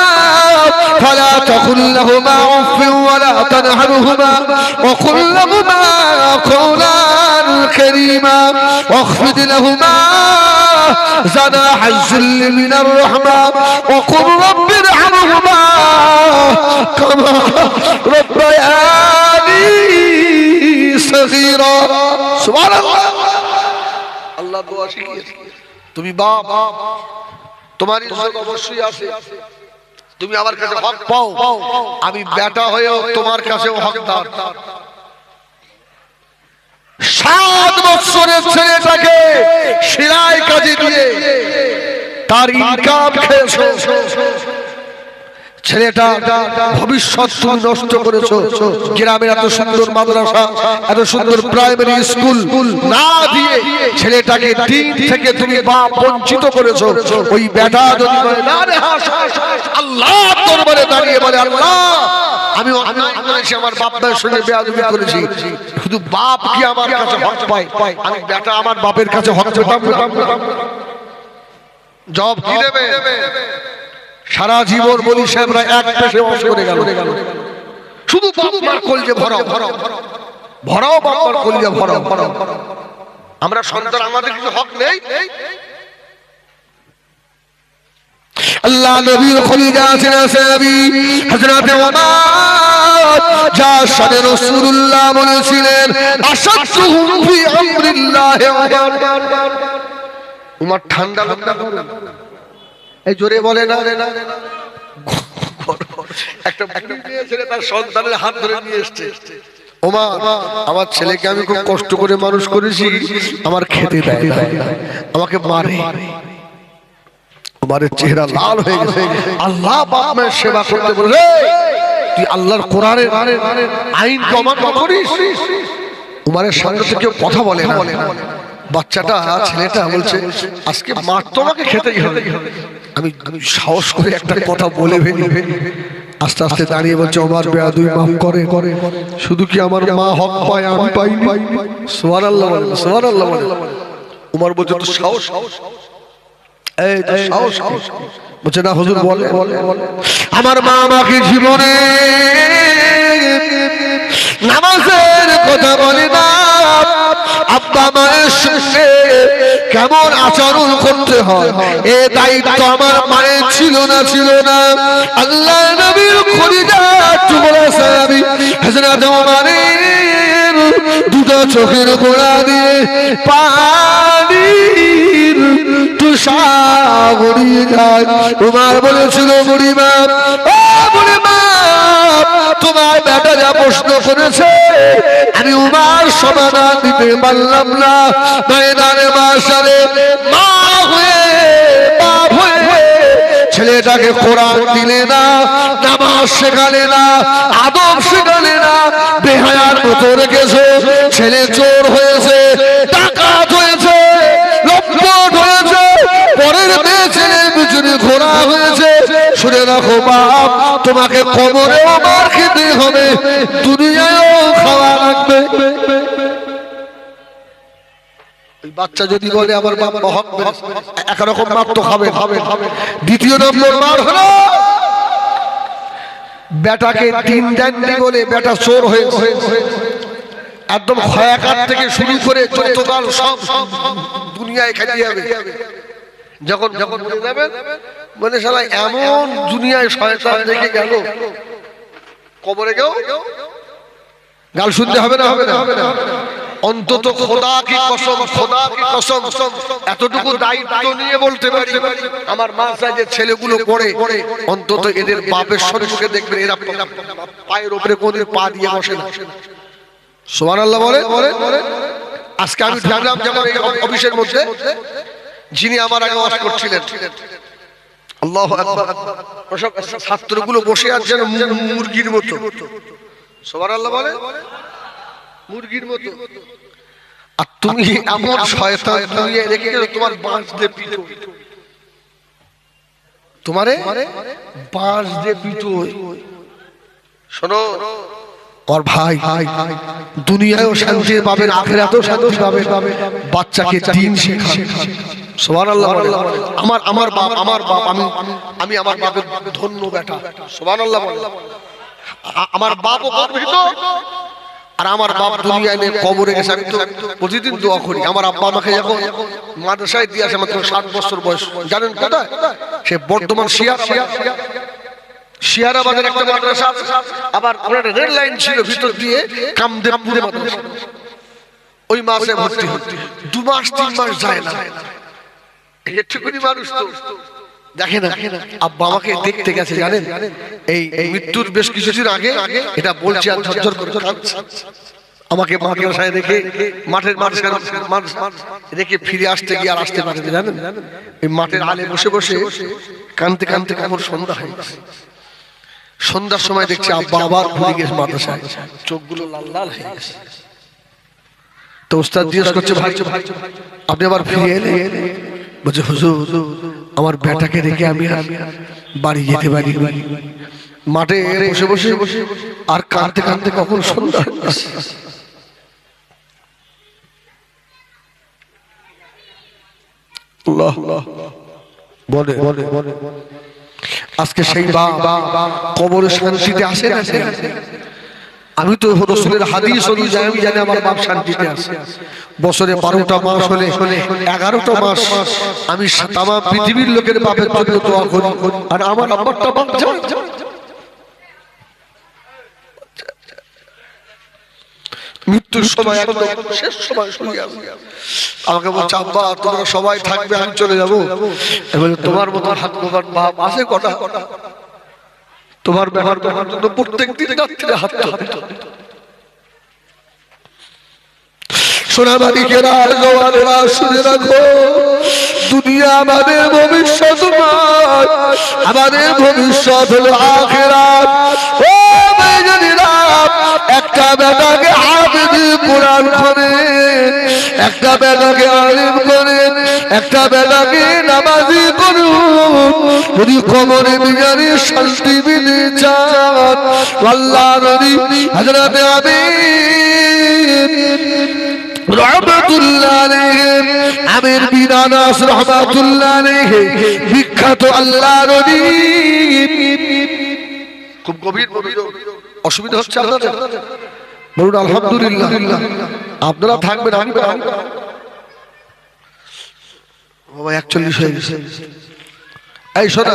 ফালা তাকুল লাহুমা উফফিন ওয়া লা তানহারহুমা ওয়া কুল লাহুমা কওলান কারীমা ওয়াখফিদ লাহুমা جناح الذل من الرحمة وقل رب ارحمهما كما ربياني صغيرا سبحان الله আল্লাহ দোয়া শিখিয়েছে। তুমি বাপ, তোমার ইজ্জত অবশ্যই আছে, তুমি আমার কাছে হক পাও, আমি বেটা হয়েও তোমার কাছেও হকদার। 7 বছরের ছেলেটাকে সেলাই কাজে দিয়ে তার ইনকাম খেয়েছো, ছেলেটা ভবিষ্যৎ তুমি নষ্ট করেছো। গ্রামের এত সুন্দর মাদ্রাসা, এত সুন্দর প্রাইমারি স্কুল না দিয়ে ছেলেটাকে দিন থেকে তুমি বাপ বঞ্চিত করেছো। ওই বেটা যদি বলে না রে আল্লাহর দরবারে দাঁড়িয়ে বলে আল্লাহ আমি অন্যায় করেছি, আমার বাপ মায়ের সঙ্গে বেয়াদবি করেছি, শুধু বাপ কি আমার কাছে হক পায়? আমি বেটা আমার বাপের কাছে হক পেতাম? জব কি দেবে? সারা জীবন বলি সাহেবরা এক পেশে বস করে গেল, শুধু বাপ মার কলজে ভরাও ভরাও, বাপ মার কলজে ভরাও। আমরা সন্তান, আমাদের কিছু হক নেই? আল্লাহ নবীর খলিফা আছেন সাহাবী হযরত ওমর, যার সাথে রাসূলুল্লাহ বলেছিলেন আশাদুহুম ফি আমরিল্লাহ ওমর ঠান্ডা লাগা করেন। এই জোরে বলে না, একটা ছেলে তার সন্তানের হাত ধরে নিয়ে এসেছে, ওমা আমার ছেলেকে আমি খুব কষ্ট করে মানুষ করেছি, আমার খেতে দেয় না, আমাকে মারে। উমারের চেহারা লাল হয়ে গেছে। আল্লাহ বাপ মায়ের সেবা করতে বলে, তুই আল্লাহর কোরআনের আইন অমান্য করিস? উমারের সামনে তো কেউ কথা বলে না। বাচ্চাটা, ছেলেটা বলছে আজকে মার তোমাকে খেতেই হবে। আমি সাহস করে একটা কথা বলে ফেলি। আস্তে আস্তে দাঁড়িয়ে বলছে ওমর বেয়াদবি মাফ করে, শুধু কি আমার মা হক পায় আমি পাই? সুবহানাল্লাহ বলেন, সুবহানাল্লাহ বলেন। উমর বলছে তো সাহস, এই তো সাহস বলছে না হুজুর বলে আমার মা আমাকে জীবনে নামাজের কথা বলে না, আব্বা মায়ের সঙ্গে কেমন আচরণ করতে হয় এ দায়িত্ব আমার মায়ের ছিল না। আল্লাহ নবীর খলিফা চুবলা সাহাবী হযরত ওমরের দুটো চোখের গোড়া দিয়ে পানির তুষার গড়িয়ে যায়। ওমর বলেছিল বুড়িমা, ও বুড়িমা তোমার বেটা যা প্রশ্ন করেছে আমি ওমর সমাধান দিতে পারলাম না। ময়দানে মাশারে মা হয়ে বাপ হয়ে ছেলেটাকে কোরআন দিলে না, নামাজ শেখালে না, আদব শেখালে না, বেহায়ার মতো রেখেছে। ছেলে চোর হয়েছে, ডাকাত হয়েছে, লম্পট হয়েছে, পরের মেয়ে ছেলের পিছনে ঘোরা হয়েছে। শুনে রাখো বাপ, তোমাকে কবরেও মার খেতে হবে, দুনিয়ায়ও খাওয়া লাগবে। বাচ্চা যদি বলে আমার বাপ হক একরকম মাপ তো খাবে। দ্বিতীয় নম্বর মার হলো বেটাকে তিন ডান্ডি বলে বেটা চোর হয়েছে, একদম খয়াকার থেকে শুরু করে যতকাল সব দুনিয়ায় খেতে যাবে। যখন মরে যাবে মানে শালা এমন দুনিয়ায় শয়তান রেখে গেল, কবরে গেও গাল শুনতে হবে না? অন্তত খোদা কি কসম এতটুকু দায়িত্ব নিয়ে বলতে পারি, আমার মাদ্রাসায় যে ছেলেগুলো পড়ে অন্তত এদের বাপের সম্মুখে দেখবেন এরা পায়ের উপরে কোনদিন পা দিয়ে বসে না। সুবহানাল্লাহ বলে। আজকে আমি ঢুকলাম যেমন এই অফিসের মধ্যে, যিনি আমার আগে ওয়াজ করছিলেন, আল্লাহু আকবার, ছাত্রগুলো বসে আছেন মুরগির মতো। সুবহানাল্লাহ বলে, মুরগির মতো। আর তুমি এমন শয়তান দুনিয়া রেখে গেলে তোমার বাঁশ দিয়ে পিটো, তোমারে বাঁশ দিয়ে পিটো। শোনো और भाई दुनियाও শান্তি পাবেন, আখিরাতেও শান্তি পাবেন। বাচ্চাকে দ্বীন শেখান। সুবহানাল্লাহ। আমার বাপ আমি আমার বাপের ধন্য বেটা। সুবহানাল্লাহ। আমার বাপও গর্বিত, আর আমার বাপ দুনিয়ায় নেই, কবরে গেছে। আমি তো প্রতিদিন দোয়া করি। আমার আব্বা আমাকে যখন মাদ্রাসায় দিয়ে আসে, মাত্র 7 বছর বয়স, জানেন কোথায়? সে বর্ধমান শিয়ারাবাদের একটা মাদ্রাসা, আবার ওখানে রেল লাইন ছিল ভিতর দিয়ে, কামদেবপুরে মাদ্রাসা। ওই মাসে ভর্তি হতে 2 মাস 3 মাস যায় না। একটুখানি মানুষ তো দেখে না। আব্বা আমাকে দেখতে গেছে, জানেন, এই মৃত্যুর বেশ কিছুদিন আগে এটা বলছি, আর ঝরঝর করে কাঁদছে। আমাকে মাদ্রাসায় রেখে মাঠের মাঝখানে রেখে ফিরে আসতে গিয়ে আর আসতে পারেনি, জানেন। এই মাঠের আলে বসে বসে কাঁদতে কাঁদতে কখন সন্ধ্যা হয়ে গেছে। সন্ধ্যার সময় দেখছি আব্বা আবার ঘুরে গেছে মাদ্রাসায়, চোখগুলো লাল লাল হয়ে গেছে। তো উস্তাদ জিজ্ঞেস করছে, ভাই আপনি আবার ফিরে এলে? বলছে, হুজুর আমার বেটাকে রেখে আমি বাড়ি যেতে পারি। মাঠে বসে বসে আর কাঁদতে কাঁদতে কখন সন্ধ্যা হয়ে গেছে। বলে আজকে সেই কবরের শান্তিতে আসে না। আমি তো রাসূলের হাদিস অনুযায়ী আমি জানি আমার বাপ শান্তিতে আছে। বছরে 12টা মাস হলে 11টা মাস আমি তাম পৃথিবীর লোকের বাপের জন্য দোয়া করি, আর আমার আব্বারটা বাপ যায়। মৃত্যুর সময় একদম শেষ সময় শুয়ে আছে, আমাকে বলছে, আব্বা তোমরা সবাই থাকবে, আমি চলে যাবো। বলে, তোমার মতো ভাগ্যবান বাপ আছে কটা? তোমার ব্যবহার জন্য প্রত্যেক দিন রাত্রে হাত ধরতো। সোনামানিকেরা, জওয়ানেরা, শুনে রাখো, দুনিয়া আমাদের ভবিষ্যৎ নয়, আমাদের ভবিষ্যৎ হলো আখিরাত। ও ভাইজানেরা, একটা বেটাকে হাফেজ কোরআন করে, একটা বেটাকে আলিম করে, একটা বেটাকে নামাজি করুন। যদি কবরে বিজারে শান্তি পেতে চান, আল্লাহ নবী হযরত আমির রহমাতুল্লাহ আলাইহি, আমির বিন আনাস রহমাতুল্লাহ আলাইহি, বিখ্যাত আল্লাহ নবী। খুব গভীর অসুবিধা হচ্ছে আপনাদের? বলুন আলহামদুলিল্লাহ। আপনারা থাকবেন, আমি বাবা 41 হয়ে গেছে। এই শোনা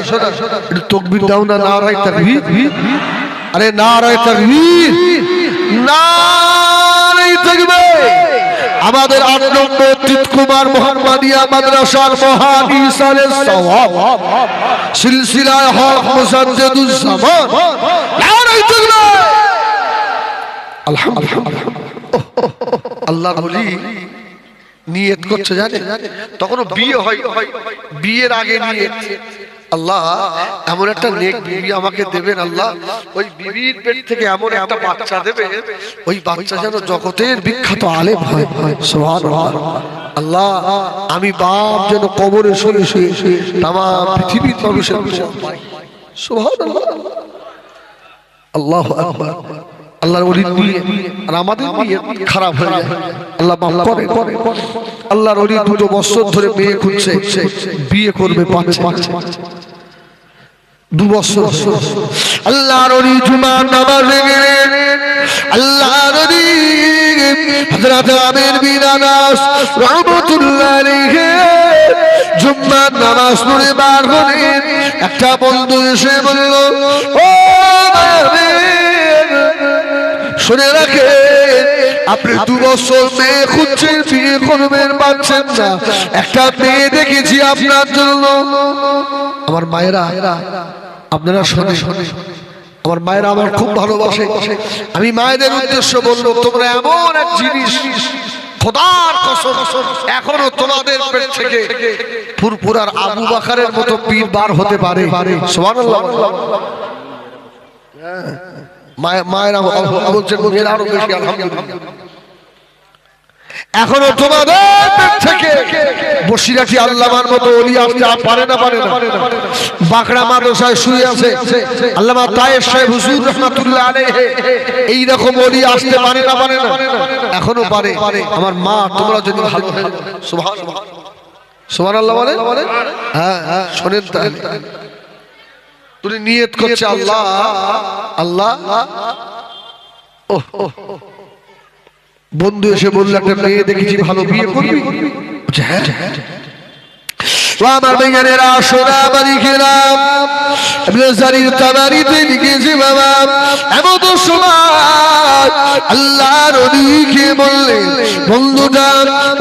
একটু তাকবীর দাও না, নারায়ে তাকবীর। আরে নারায়ে তাকবীর, নারায়ে তাকবীর। আমাদের 8 নম্বর তিতকুমার মোহাম্মদিয়া মাদ্রাসার মহাদিসালের সওয়াব সিলসিলায়ে হক মুজাদ্দিদুজ জামান, নারায়ে তাকবীর। আলহামদুলিল্লাহ। আল্লাহ বলি নিয়ত করছে, জানেন, তখনও বিয়ে হয়, বিয়ের আগে নিয়ত, আল্লাহ এমন একটা নেক বিবি আমাকে দেবেন, আল্লাহ ওই বিবির পেট থেকে এমন একটা বাচ্চা দেবে, ওই বাচ্চা যেন জগতের বিখ্যাত আলেম হয়। সুবহানাল্লাহ। আল্লাহ আমি বাপ যেন কবরে শুয়ে শুয়ে তামাম পৃথিবীর মানুষের দোয়া পাই। সুবহানাল্লাহ। আল্লাহু আকবার। আল্লাহর ওলি নিয়ে আর আমাদের নিয়ে খারাপ হয়ে যায়, আল্লাহ মাফ করে। আল্লাহর ওলি 2 বছর ধরে বিয়ে খুঁজছে, বিয়ে করবে 5 2 বছর। আল্লাহর ওলি জুমার নামাজে গেলেন, আল্লাহর ওলি হযরত আমির বিন আনাস রহমাতুল্লাহ আলাইহি জুমার নামাজ পড়ে বার হলেন। একটা বন্ধু এসে বলল, ও শুনে রাখে, আপনি 2 বছর মেয়ে খুঁজছেন, বিয়ে করবেন, পাচ্ছেন না। একটা মেয়ে দেখেছি আপনার জন্য। আমার মায়েরা, আপনারা শোনে, আমার মায়েরা আমার খুব ভালোবাসে। আমি মায়েদের উদ্দেশ্য বলবো, তোমরা এমন এক জিনিস, খোদার কসম, এখনো তোমাদের পেট থেকে ফুরফুরার আবু বকরের মতো পীর বার হতে পারে। সুবহানাল্লাহ। মায়েরা বলছেন মেয়েরা আরো বেশি, আলহামদুলিল্লাহ। এখনো তোমাদের পেট থেকে বসিরাটি আল্লামার মতো ওলি আসতে পারে না, পারে না। বাকড়া মাদ্রাসায় শুয়ে আছে আল্লামা তায়েব সাহেব হুজুর রাহমাতুল্লাহ আলাইহি, এই রকম ওলি আসতে পারে না, পারে না, এখনো পারে। আমার মা, তোমরা যদি ভালো হয়, সুবহানাল্লাহ, সুবহানাল্লাহ বলে। হ্যাঁ, শুনেন তাহলে। তুমি নিয়ত করছে আল্লাহ আল্লাহ। বন্ধু এসে বলল, একটা মেয়ে দেখেছি ভালো, বিয়ে করবি? হ্যাঁ। আমার মেয়েরা সোনা বাড়ি খেলাম, লিখেছি বাবা, এমন সময় আল্লাহর নবীকে বললেন, বন্ধুটা,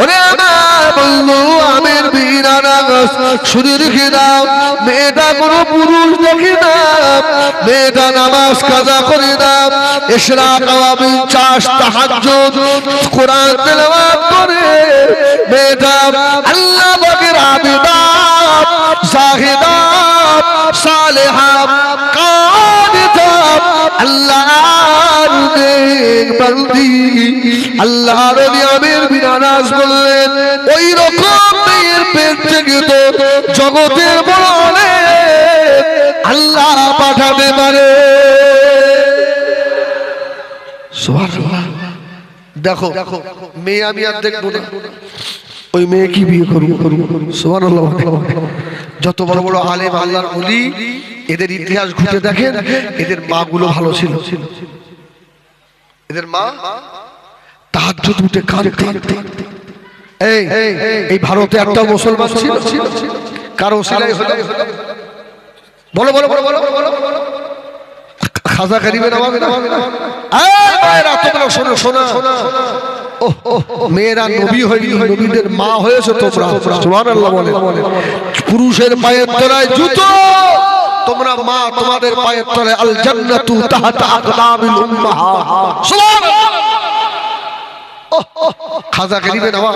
ওরে আমার বন্ধু আমের বিরানা শুনে রেখে দাও, মেয়েটা কোনো পুরুষ দেখে না, মেয়েটা নামাজ কাজা করে দাও, ইশরাক আওয়াবিন চাষ তাহাজ্জুদ কোরআন তেলাওয়াত করে, মেয়েটা আল্লাহ পাকের আবিদা জাহিদা সালেহা কানিতা আল্লাহর নেক বান্দি। আল্লাহর নবী আমির বিন আনাস বললেন, ওই রকম মেয়ের পেট থেকে তো জগতের বড় আল্লাহ পাঠাতে পারে। সুবহানাল্লাহ। দেখো মেয়ে আমি আর দেখবো না, ওই মেয়ে কি বিয়ে করবো। সুবহানাল্লাহ। যত বড় বড় আলেম আল্লাহর ওলি, এদের ইতিহাস ঘুরে দেখেন, এদের মা গুলো ভালো ছিল। এদের মা তাহাজ্জুদ উঠে কাঁদতে। এই ভারতে একটা মুসলমান ছিল, কারো ওসিলায় হলো, বলো বলো বলো বলো বলো, খাজা গরিবে নামাজ শোনো শোনো, মেয়েরা নবী হয়নি, নবীদের মা হয়েছে তোমরা। সুবহানাল্লাহ বলে। পুরুষের পায়ের তলায় জুতো, তোমরা মা, তোমাদের পায়ের তলায় আল জান্নাতু তাহতা আকদামিল উম্মাহাত। সুবহানাল্লাহ। খাজা গরিবে নামাজ,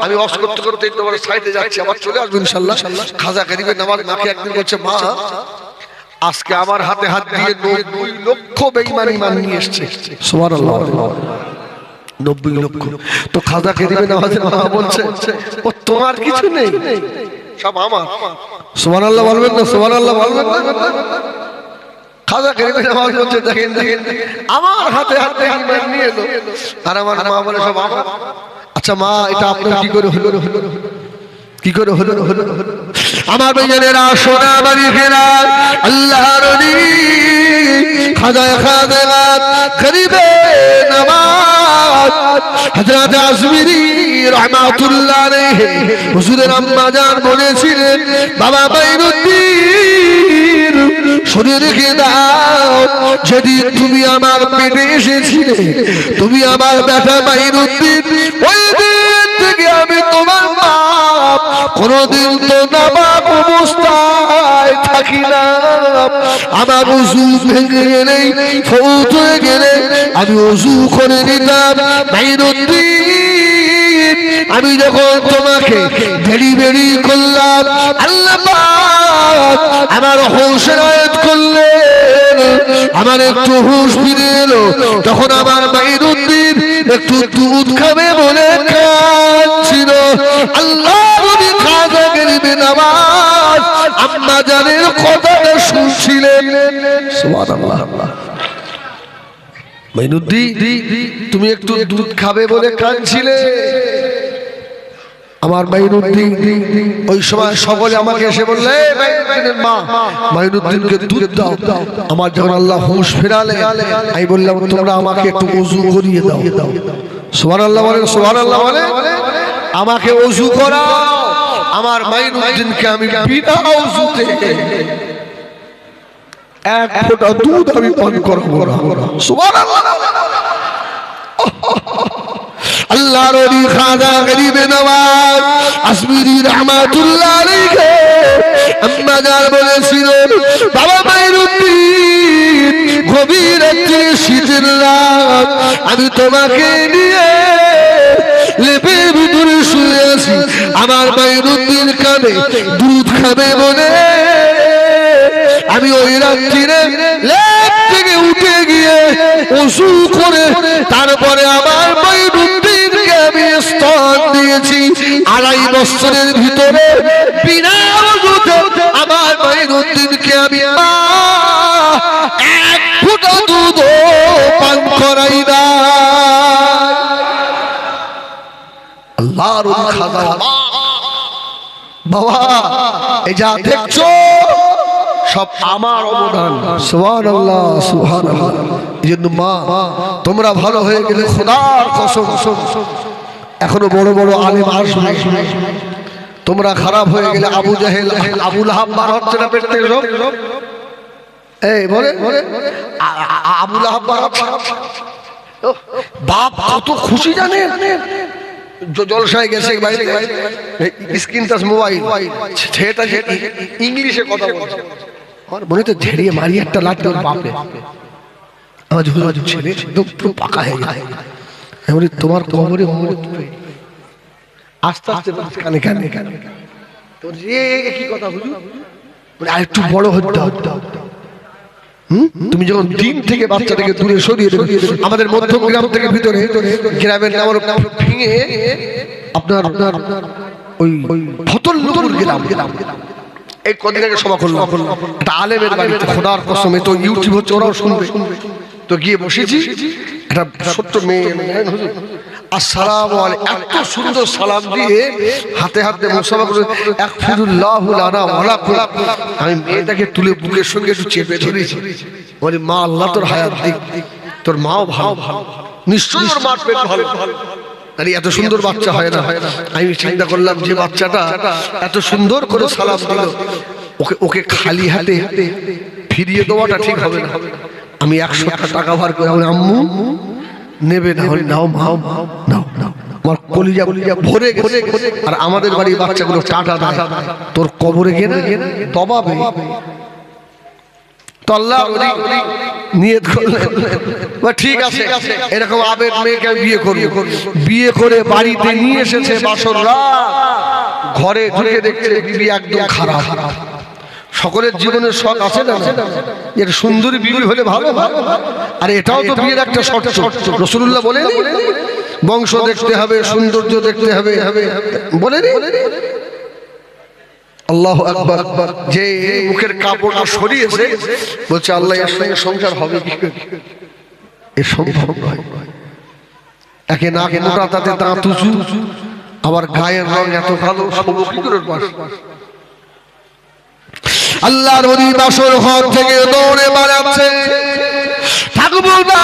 আমি ওয়াজ করতে করতে তোমার সাইডে যাচ্ছি, আবার চলে আসবো ইনশাআল্লাহ। খাজা গরিবে নামাজ মাকে একদিন বলছে, মা আজকে আমার হাতে হাত দিয়ে 90 লক্ষ বেঈমান ঈমান নিয়ে এসেছে। সুবহানাল্লাহ। 90 লক্ষ। তো খাজা গরিবে নামাজের মা বলছে, ও তোমার কিছু নেই, সব আমার। সুবহানাল্লাহ বলবেন না? সুবহানাল্লাহ বলবেন না? খাজা গরিবে নামাজ বলছে, দেখেন দেখেন আমার হাতে হাতে ঈমান নিয়ে এলো, আর আমার মা বলে সব আমার। আচ্ছা মা, এটা আপনার কি করে হলো? কি করে হলো? আমার ভাইজানেরা সোনা বাড়ি ফেরা আল্লাহর নবী খাজা খাদেমাত গরিবে নামাজ হযরত আজমিরি রাহমাতুল্লাহ আলাইহি হুজুরের আম্মা জান বলেছিলেন, বাবা মাইনুদ্দিন শুনে রেখে দাও, যেদিন তুমি আমার পেটে এসেছিলে, তুমি আমার বেটা মাইনুদ্দিন, ওই দিন থেকে আমি তোমার বাপ, কোনদিন তো নাবাক অবস্থায় থাকি না। আমার ওযু ভেঙে গেলে, ফৌত হয়ে গেলে আমি ওযু করে নিতাম। মাইনুদ্দিন, আমি যখন তোমাকে ডেলিভারি করলাম, আল্লাহ পাক আমার হুঁশ এনায়েত করলেন, আমার একটু হুঁশ ফিরে এলো, তখন আমার মাইনুদ্দিন একটু দুধ খাবে বলে কাঁদছিল। আল্লাহ নবী খাজা গরিবে নামাজ আম্মা জানের কথাটা শুনছিলেন। সুবহানাল্লাহ। মাইনুদ্দিন, তুমি একটু দুধ খাবে বলে কাঁদছিলে। আমার মাইনুদ্দিন ওই সময় সকলে আমাকে এসে বললে, মা মাইনুদ্দিনকে দুধ দাও। আমার যখন আল্লাহ হুঁশ ফেরালে, আমি বললাম, তোমরা আমাকে একটু ওযু করিয়ে দাও। সুবহানাল্লাহ বলেন, সুবহানাল্লাহ বলেন। আমাকে ওযু করাও। আমার মাইনুদ্দিনকে আমি বিনা ওযুতে এক ফোঁটা দুধ আমি পান করাবো না। সুবহানাল্লাহ। আল্লাহর ওলি খাজা গরিবে নওয়াজ আসমিরি রহমাতুল্লাহ আলাইহি আম্মা জান বলেছিলেন, বাবা মাইনুদ্দিন গভীর একটি শীতের রাত আমি তোমাকে নিয়ে লেপের ভিতরে শুয়ে আছি, আমার মাইনুদ্দিন কানে দুধ খাবে বলে আমি ওই রাত্রিরে লেপ থেকে উঠে গিয়ে ওযু করে তারপরে আমার মাইনুদ্দিনকে আমি স্তন দিয়েছি। 2.5 বছরের ভিতরে বিনা ওযুতে আমার মাইনুদ্দিনকে আমি এক ফোঁটা দুধ পান করাই না। আল্লাহর খাজা বাবা, এই যা দেখছো সব আমার অবদান। সুবহানাল্লাহ সুবহানাল্লাহ। এজন্য মা তোমরা ভালো হয়ে গেলে খোদার কসম এখনো বড় বড় আলেম আসবে, তোমরা খারাপ হয়ে গেলে আবু জাহেল আবু লাহাব বার হচ্ছে না পেট থেকে, এই বলে আবু লাহাব বার হচ্ছে। বাপ কত খুশি জানেন, জলসায় গেছে বাইরে স্ক্রিন টাচ মোবাইল, ছেলেটা যে ইংলিশে কথা বলছে আমার মনে তো ঝেড়িয়ে মারি একটা লাঠি ওর বাপরে। আমার ছেলে একদম পুরো পাকা হয়ে যায়, আমি তোমার কবরে আস্তে আস্তে কানে কানে কানে তোর যে কি কথা বুঝু আর একটু বড় হতে হতে তুমি যখন দিন থেকে বাচ্চাটাকে দূরে সরিয়ে দেবে। আমাদের মধ্যম গ্রাম থেকে ভিতরে গ্রামের নাম ভেঙে আপনার ওই ফতলনগর গ্রাম, এই কদিন আগে সভা করলাম একটা আলেমের বাড়িতে, খোদার কসমে তো ইউটিউব হচ্ছে ওরাও শুনবে, তো গিয়ে বসেছি একটা ছোট্ট মেয়ে আসসালামু আলাইকুম এত সুন্দর সালাম দিয়ে হাতে হাতে মুসাফা করে আকফিরুল্লাহু লানা ওয়ালা কুল। আমি মেয়েটাকে তুলে বুকের সঙ্গে একটু চেপে ধরেছি, বলি মা আল্লাহ তোর হায়াত দিক, তোর মাও ভালো, নিশ্চয়ই ওর মার পেট ভালো, আরে এত সুন্দর বাচ্চা হয় না। আমি চিন্তা করলাম যে বাচ্চাটা এত সুন্দর করে সালাম দিল, ওকে খালি হাতে ফিরিয়ে দেওয়াটা ঠিক হবে না। আমি 100 টাকা ভার করে আম্মু নেবে না, নাও নাও নাও নাও, আমার কলিজা ভরে গেছে। আর আমাদের বাড়ির বাচ্চাগুলো টাটা দেয়, তোর কবরে গিয়ে দবাবে। তো আল্লাহ নিয়ত করলেন ঠিক আছে এরকম আবেগ মেয়েকে বিয়ে করব, বিয়ে করে বাড়িতে নিয়ে এসেছে বাসর রাত, ঘরে ঢুকে দেখছে বিবি একদম খারাপ। সকলের জীবনের শখ আছে না, এর সুন্দরী বিবি হলে ভালো, আর এটাও তো বিয়ের একটা শর্ত। রাসূলুল্লাহ বলেন বংশ দেখতে হবে, সৌন্দর্য দেখতে হবে, বলেন আল্লাহু আকবার। যে মুখের কাপড়টা সরিয়েছে বলছে আল্লাহ এর সঙ্গে সংসার হবে কি করে, এ সম্ভব নয়। একে নাক মোটা, তাতে দাঁত উঁচু, আবার গায়ের রং এত ভালো, সব কি করে পাস। আল্লাহর ওলি বাসর ঘর থেকে দৌড়ে বেড়াচ্ছে, থাকবো না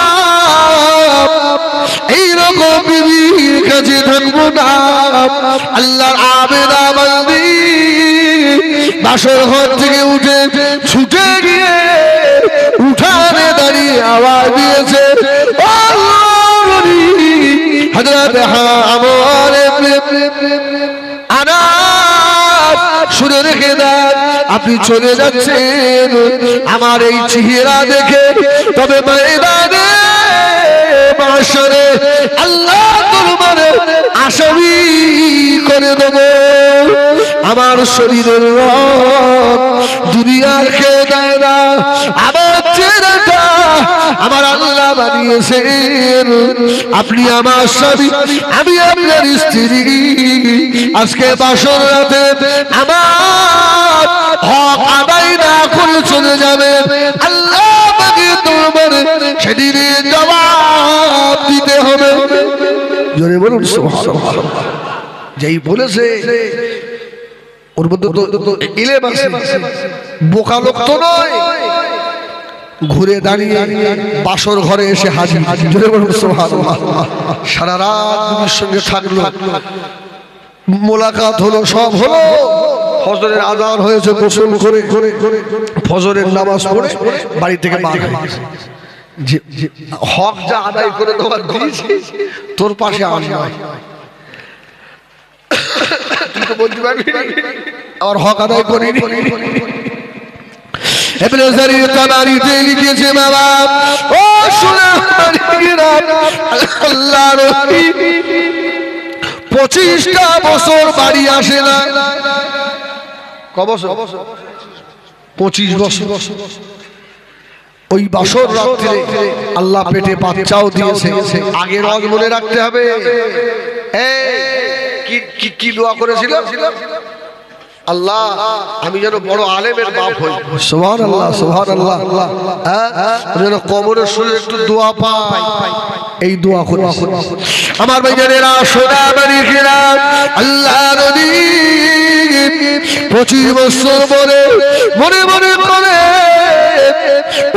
এইরকম বিবির কাছে, থাকবো না। আল্লাহর আবেদা বান্দি বাসর ঘর থেকে উঠে ছুটে গিয়ে উঠানে দাঁড়িয়ে আওয়াজ দিয়েছে, হযরত আমর শুনে রেখে দেন, আপনি চলে যাচ্ছেন আমার এই চেহারা দেখে, তবে ময়দানে মাশরে আল্লাহ দরবারে আসামি করে দেব। আমার শরীরের রং দুনিয়ার খেয়ে দেয় না, আমার চেহারাটা আমার আল্লাহ বানিয়েছেন। আপনি আমার স্বামী, আমি আপনার স্ত্রী, আজকে বাসর রাতে আমার হক আদায় না করে চলে যাবে, আল্লাহ আমাকে তোমার সেদিনে জবাব দিতে হবে। জোরে বলুন সুবহানাল্লাহ। যেই বলেছে ওর মধ্যে তো ইলেম আছে, বোকা লোক তো নয়। ঘুরে দাঁড়িয়ে বাসর ঘরে এসে হাজির। জোরে বলুন সুবহানাল্লাহ। সারা রাত নবীর সঙ্গে থাকলো, মোলাকাত হলো, সব হলো। ফজরের আযান হয়েছে, গোসল করে ফজরের নামাজ পড়ে বাড়ি থেকে বার হয়েছে। হক যা আদায় করে তোমার দিয়েছি তোর পাশে আসবে, তুই তো বলতে পারবি আর হক আদায় করিনি। ইবনে জারির তাবারিতে লিখেছে বাবা ও শোনা আল্লাহর নবী 25টা বছর বাড়ি আসে না। ক বছর? 25 বছর। ওই বছর রাত্রে আল্লাহ পেটে বাচ্চাও দিয়েছে। আগে রজ মনে রাখতে হবে। কি কি দোয়া করেছিল? আল্লাহ আমি যেন বড় আলেমের বাপ হই। সুবহানাল্লাহ সুবহানাল্লাহ। যেন কবরের শুনে একটু দোয়া পাই, এই দোয়া করি। আমার ভাইজানেরা সোনা মানিকেরা আল্লাহ নবী 25 বছর পরে মনে মনে করে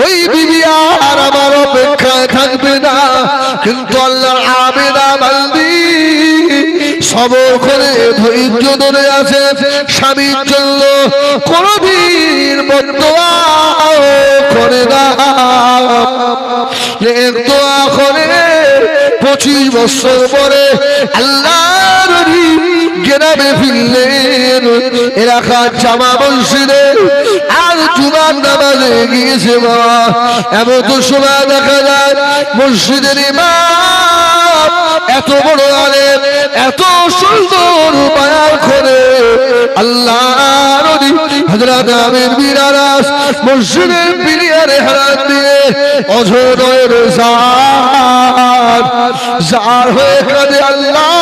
ওই বিবি আর আমার অপেক্ষায় থাকবে না, কিন্তু আল্লাহর আবেদা বান্দি সবর করে ধৈর্য ধরে আছে স্বামীর জন্য, কোনদিন বদদোয়া করে না। এক দোয়া করে 25 বছর পরে আল্লাহর নবী গ্রামে ফিরলেন। এলাকার জামা মসজিদে আর জুমার নামাজে গিয়েছে বাবা। এমন তো সময় দেখা যায় মসজিদের ইমাম এত বড় আলেম, এত সুন্দর বয়ান করে আল্লাহর নবী হযরত আমির বিন আনাস মসজিদের পিলিয়ারে হাত দিয়ে অঝরের জার হয়ে কাঁদে, আল্লাহ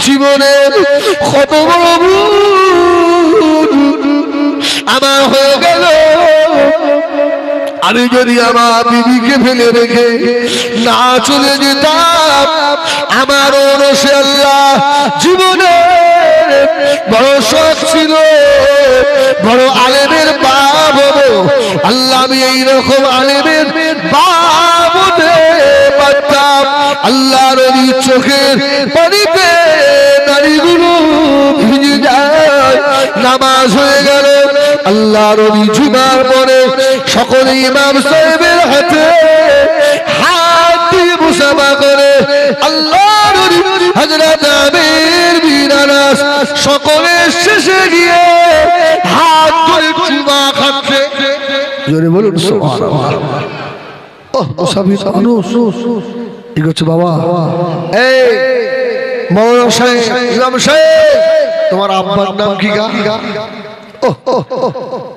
জীবনের কত বড় ভুল আমার হয়ে গেল। আমি যদি আমার বিবিকে ফেলে রেখে না চলে যেতাম, আমার অনসে আল্লাহ জীবনে বড় শখ ছিল বড় আলেমের বাপ হবো। আল্লাহ আমি এইরকম আলেমের বাপ হতে পারতাম। আল্লাহ নবীর চোখের পানিতে নারীগুলো ভিজে যায়। নামাজ হয়ে গেল, আল্লাহ নবী জুমার পরে সকলে ইমাম সাহেবের হাতে হাত দিয়ে মুসাফা করে আল্লাহ নবী হযরত আমির বিন আনাস সকলের শেষে গিয়ে হাত ধরে চুমা খাচ্ছে। জোরে বলুন সুবহানাল্লাহ। ওহ মুসাফির আনুস এগোচ্ছে বাবা। এই মৌলানা সাহেব, ইমাম সাহেব, তোমার আব্বার নাম কি গা?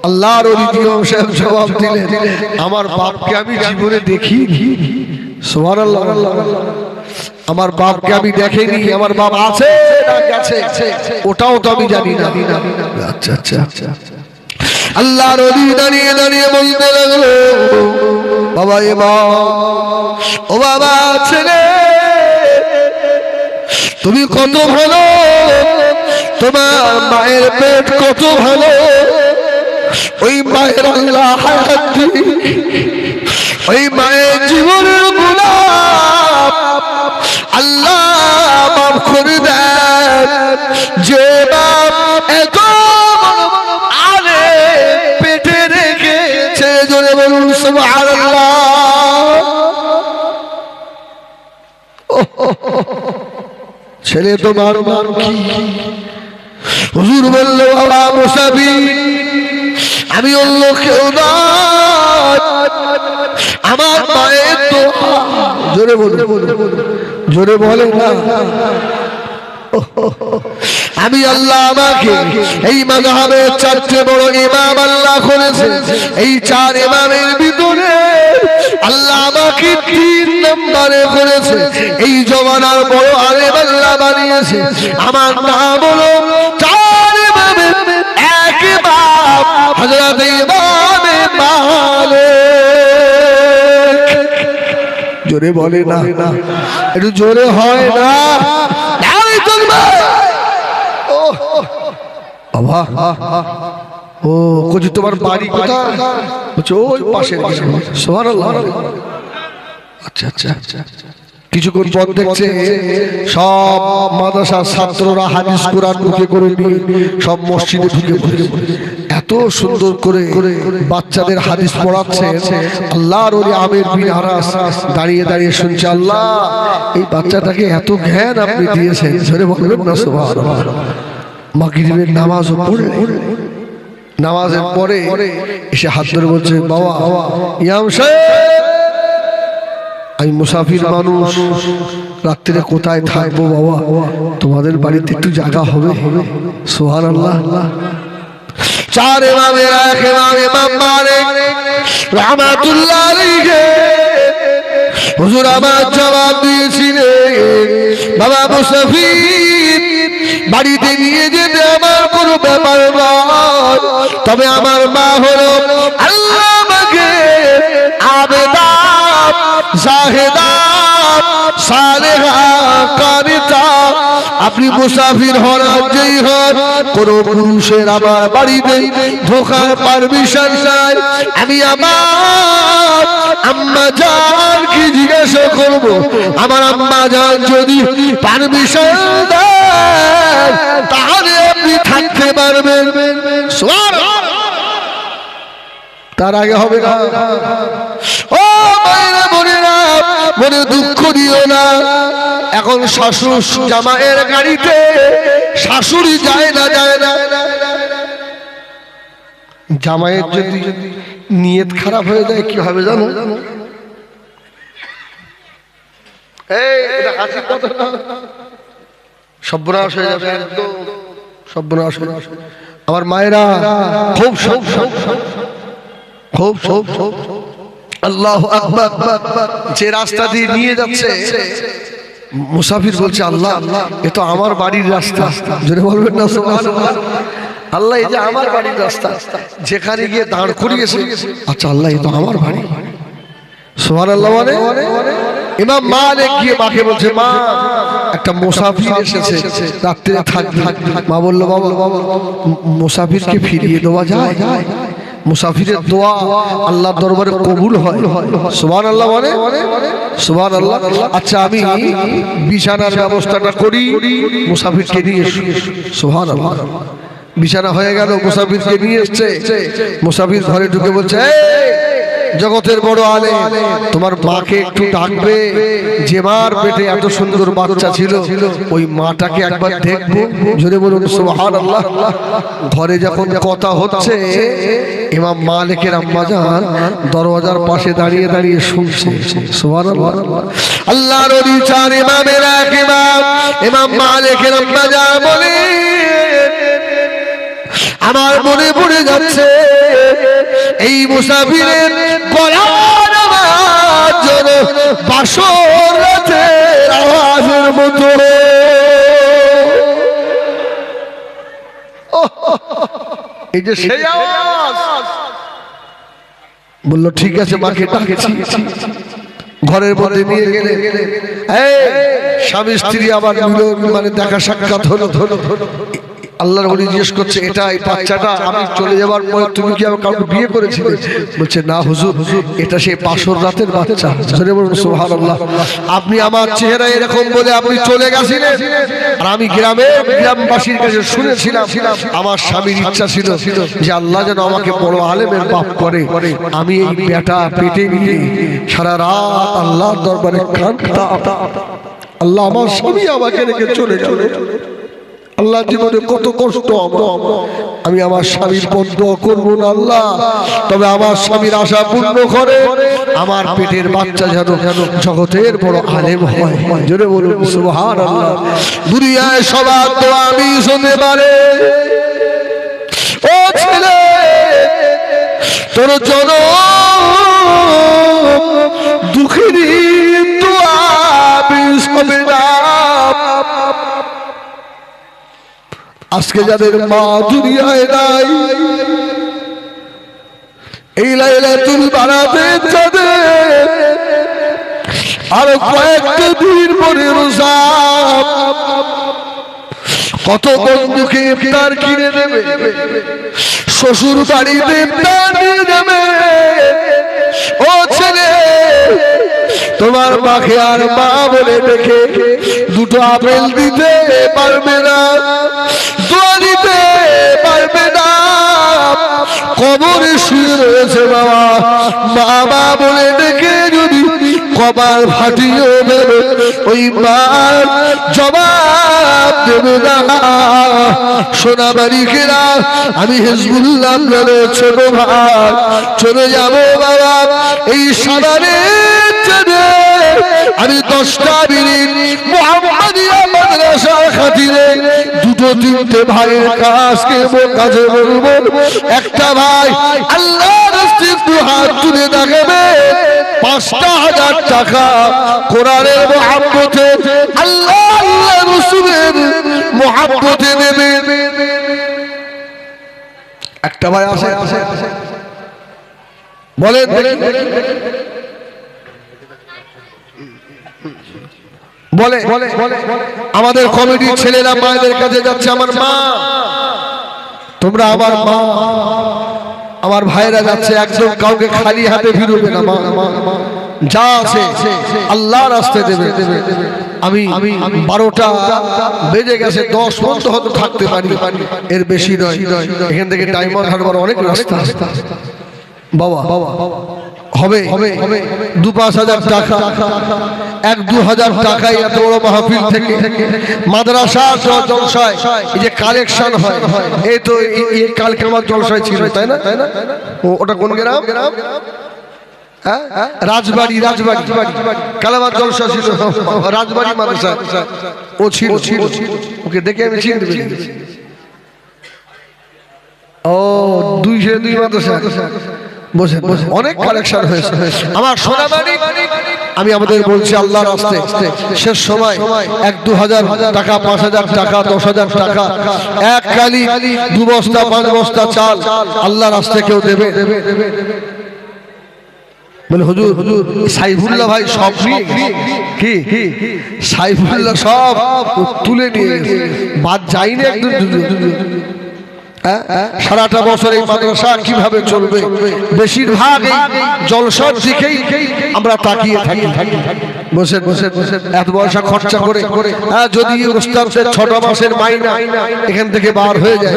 আল্লাহর ওলি ইমাম সাহেব জবাব দিলেন, আমার বাপকে আমি জীবনে দেখিনি। সুবহানাল্লাহ। আমার বাপকে আমি দেখিনি। আমার বাপ আছে না গেছে ওটাও তো আমি জানি না। আচ্ছা আচ্ছা আচ্ছা। আল্লাহর ওলি দাঁড়িয়ে দাঁড়িয়ে বলতে লাগলো, বাবা ইমাম, ও বাবা ছেলে তুমি কত ভালো, তোমার মায়ের পেট কত ভালো। ওই মায়ের আল্লাহ হায়াত দিয়ে ওই মায়ের জীবনের গুনাহ আল্লাহ মাফ করে দেন। যে বাপ এত আলে পেটে রেখেছে, জোরে বলুন সুবহানাল্লাহ। ছেলে তোমার নাম কি? হুজুর বলল, বাবা মুসাফির, আমি অন্য কেউ নয়, আমার মায়ের দোয়া। জোরে বলুন, জোরে বলেন না। আমি আল্লাহ আমাকে এই মাযহাবের 4টে বড় ইমাম আল্লাহ করেছে। এই 4 ইমামের ভিতরে আল্লাহ আমাকে 3 নম্বরে করেছে। এই জমানার বড় আলেম আল্লাহ বানিয়েছে। আমার নাম হলো 4 ইমামের এক ইমাম হযরত ইমাম মালিক। জোরে বলে না, একটু জোরে হয় না। ও কোজি তোমার বাড়ি কোথায়? ওই পাশে। সুবহানাল্লাহ। আচ্ছা আচ্ছা আচ্ছা। কিছুক্ষণ পর দেখছে সব মাদ্রাসার ছাত্ররা হাদিস কোরআন মুখে করে নিয়ে সব মসজিদে ঢুকে পড়েছে। এত সুন্দর করে বাচ্চাদের হাদিস পড়াচ্ছে। আল্লাহর ওলি আমির বিন হারাস দাঁড়িয়ে দাঁড়িয়ে শুনছে, আল্লাহ এই বাচ্চাটাকে এত জ্ঞান আপনি দিয়েছেন, ধরে বলবেন না সুবহানাল্লাহ। মাগরিবের নামাজও পড়ে, নামাজের পরে এসে হাত ধরে বলছে, বাবা ইমাম সাহেব আমি মুসাফির মানুষ, রাত্রে কোথায় থাকবো বাবা, তোমাদের বাড়িতে একটু জায়গা হবে? সুবহানাল্লাহ। চার ইমামের এক ইমাম ইমাম মালিক রাহমাতুল্লাহ আলাইহি হুজুর আমার জবাব দিয়েছিলেন, বাবা মুসাফির বাড়িতে নিয়ে যেতে আমার কোনো ব্যাপার নয়, তবে আমার মা হলো আল্লাহ আমাকে আবেদা জাহেদা সালেহা কানিতা। আপনি মুসাফির হন যেই হন, কোন পুরুষের আমার বাড়িতে ঢোকার পারমিশন নাই। আমি আমার আম্মা জান কি জিজ্ঞাসা করব, আমার আম্মা জান যদি পারমিশন দেয় তাহলে আপনি থাকতে পারবেন। তার আগে হবে না। ও মায়েরা বোনেরা, মনে দুঃখ দিও না। এখন শাশুড় জামাইয়ের গাড়িতে শাশুড়ি যায় না। জামাইয়ের যদি নিয়ত খারাপ হয়ে যায় কি হবে জানো? সর্বনাশ হয়ে যাবে, একদম সর্বনাশ হয়ে যাবে। আমার মায়েরা খুব আল্লাহু আকবার, যে রাস্তা দিয়ে নিয়ে যাচ্ছে মুসাফির বলছে, আল্লাহ এ তো আমার বাড়ির রাস্তা, জোরে বলবেন না সুবহানাল্লাহ। আল্লাহ এই যে আমার বাড়ির রাস্তা, যেখানে গিয়ে দাঁড় করিয়েছে, আচ্ছা আল্লাহ এ তো আমার বাড়ি। সুবহানাল্লাহ। মানে ইমাম মালিক গিয়ে মাকে বলছে, মা একটা মুসাফির এসেছে, রাত্রে থাকবে। মা বললো, বাবা মুসাফিরকে ফিরিয়ে দেওয়া যায়? মুসাফিরের দোয়া আল্লাহর দরবারে কবুল হয়। সুবহানাল্লাহ। মানে সুবহানাল্লাহ। আচ্ছা আমি বিছানার ব্যবস্থাটা করি, মুসাফিরকে নিয়ে এসো। সুবহানাল্লাহ। বিছানা হয়ে গেল, মুসাফিরকে নিয়ে এসছে। মুসাফির ঘরে ঢুকে বলছে, জগতের বড় আলেম, তোমার মাকে একটু ডাকবে, যে মার পেটে এত সুন্দর বাচ্চা ছিল ওই মাটাকে একবার দেখবো। জোরে বলুন সুবহানাল্লাহ। ঘরে যখন কথা হচ্ছে, ইমাম মালিকের আম্মা জান দরওয়াজার পাশে দাঁড়িয়ে দাঁড়িয়ে শুনছে। সুবহানাল্লাহ। আল্লাহর ওলি চার ইমামের এক ইমাম ইমাম মালিকের আম্মা জান বলে, আমার মনে পড়ে যাচ্ছে এই মুসাফিরের গলার আওয়াজ যেন বাসর রাতের আওয়াজের মতো। এই যে সেই আওয়াজ। বললো ঠিক আছে, মাকে ডাকছি। ঘরের মধ্যে নিয়ে গেলে স্বামী স্ত্রী আবার মানে দেখা সাক্ষাৎ হলো। আল্লাহর ওলি জিজ্ঞেস করছে, এটা এই বাচ্চাটা আমি চলে যাবার পরে তুমি কি আবার কাউকে বিয়ে করেছিলে? বলছে, না হুজুর, এটা সেই বাসর রাতের বাচ্চা। সুবহানাল্লাহ। আপনি আমার চেহারা এরকম বলে আপনি চলে গেছিলেন, আর আমি গ্রামবাসীর কাছে শুনেছিলাম আমার স্বামীর ইচ্ছা ছিল যে আল্লাহ যেন আমাকে বড় আলেমের বাপ করে। আমি এই বেটা পেটে নিয়ে সারা রাত আল্লাহর দরবারে কাঁদতাম, আল্লাহ আমার স্বামী আমাকে রেখে চলে গেল। আল্লাহ জীবনে কত কষ্ট, আমি আমার স্বামীর বন্ধ করবো না আল্লাহ, তবে আমার স্বামীর আশা পূর্ণ করে আমার পেটের বাচ্চা যেন জগতের বড় আলেম হয়। জোরে বলুন সুবহানাল্লাহ। দুনিয়ায় সবার দোয়া আমি শুনতে পারে। ও ছেলে, তোর জনম দুঃখের দোয়া মিস হবে না। আজকে যাদের মা দুনিয়ায় নাই, এই লাইলাতুল বারাতের চাঁদে আর কয়েকটা দিন পরে রোজা, কত বন্ধুকে ইফতার কিনে দেবে, শ্বশুর বাড়িতে ইফতার নিয়ে যাবে। ও ছেলে, তোমার মাকে আর মা বলে ডেকে দুটো আপেল দিতে পারবে না, দোয়া দিতে পারবে না, কবরে শুয়ে রয়েছে বাবা, বাবা বলে ডেকে যদি কবর ফাটিয়ে দেবে ওই মার জবাব দেবে না। সোনা বাড়িকেরা আমি হিজবুল্লাহ ছোট ভাই চলে যাবো বাবা, এই সাদারের জেনে আমি 10টা মিনিট মুহাম্মাদিয়া মাদ্রাসার খাতিরে দুটো তিনটে ভাইয়ের কাছে বলবো, একটা ভাই আল্লাহর রাস্তায় একটু হাত তুলে দেখাবে 5,000 টাকা কোরআনের মুহাব্বতে আল্লাহ আল্লাহ রাসূলের মুহাব্বতে দেবে। একটা ভাই আছে বলেন বলে আমাদের কমিটির ছেলেরা মায়েদের কাছে যাচ্ছে, আমার মা তোমরা আমার মা, আমার ভাইরা যাচ্ছে, একদম কাউকে খালি হাতে ফিরবে না, মা যা আছে আল্লাহর রাস্তায় দেবে। আমি 12টা বেজে গেছে, 10 পর্যন্ত হয়তো থাকতে পারি, এর বেশি নয়। এখান থেকে ডায়মন্ড হারবার অনেক রাস্তা বাবা, হবে 2-5 হাজার টাকা, 1-2 হাজার টাকায় এত বড় মাহফিল থেকে মাদ্রাসা জলসায় এই যে কালেকশন হয়, এই তো এই কালকে আমার জলসায় ছিল, তাই না? ওটা কোন গ্রাম? রাজবাড়ি কালামার জলসা ছিল, রাজবাড়ি মাদ্রাসা ও ছিল, ওকে দেখে আমি চিনতে পেরেছি। ও 202 মাদ্রাসা বসে অনেক কালেকশন হয়েছে আমার সোনাবাড়ি। আমি আমাদের বলছি আল্লাহর রাস্তায় শেষ সময় 1-2 হাজার টাকা, 5,000 টাকা, 10,000 টাকা, এক কালি 2 বস্তা 5 বস্তা চাল আল্লাহর রাস্তায় কেউ দেবে? বলে হুজুর সাইফুল্লাহ ভাই সব কি সাইফুল্লাহ সব তুলে নিয়ে বাদ যায়নি একদম। সারাটা বছর এই মাদ্রাসা কিভাবে চলবে, বেশিরভাগ জলসার দিকেই আমরা তাকিয়ে থাকি, বসে এত পয়সা খরচা করে যদি ওস্তাদের 6টা মাসের মাইনা এখান থেকে বার হয়ে যায়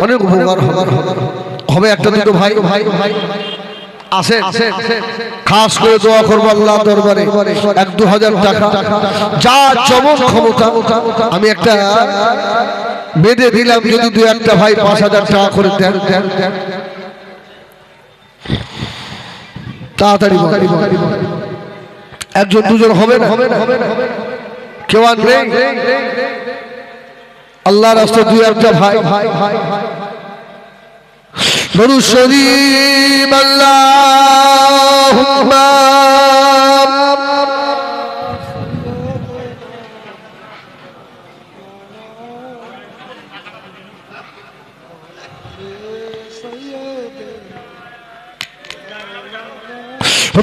অনেক উপকার হবে। একটা দুটো ভাই আসেন, খাস করে দোয়া করবো আল্লাহ দরবারে 1-2 হাজার টাকা যা যেমন ক্ষমতা আমি একটা বেঁধে দিলাম, যদি 2-1টা ভাই 5,000 টাকা করে দেন তাড়াতাড়ি 1-2 হবে না, কেউ আর নেই আল্লাহ রাস্তায় 2-1টা ভাই দরুদ শরীফ আল্লাহুম্মা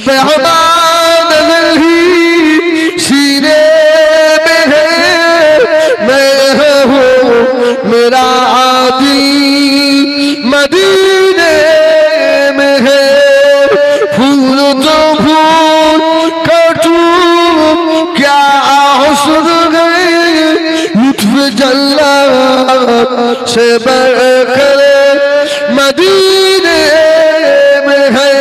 मेहमान ही सीने में है, मैं हूँ मेरा आदि मदीने में है, फूल तो फूल कटूं क्या हुस्न है, लुत्फ जल्लात से बढ़कर मदीने में है।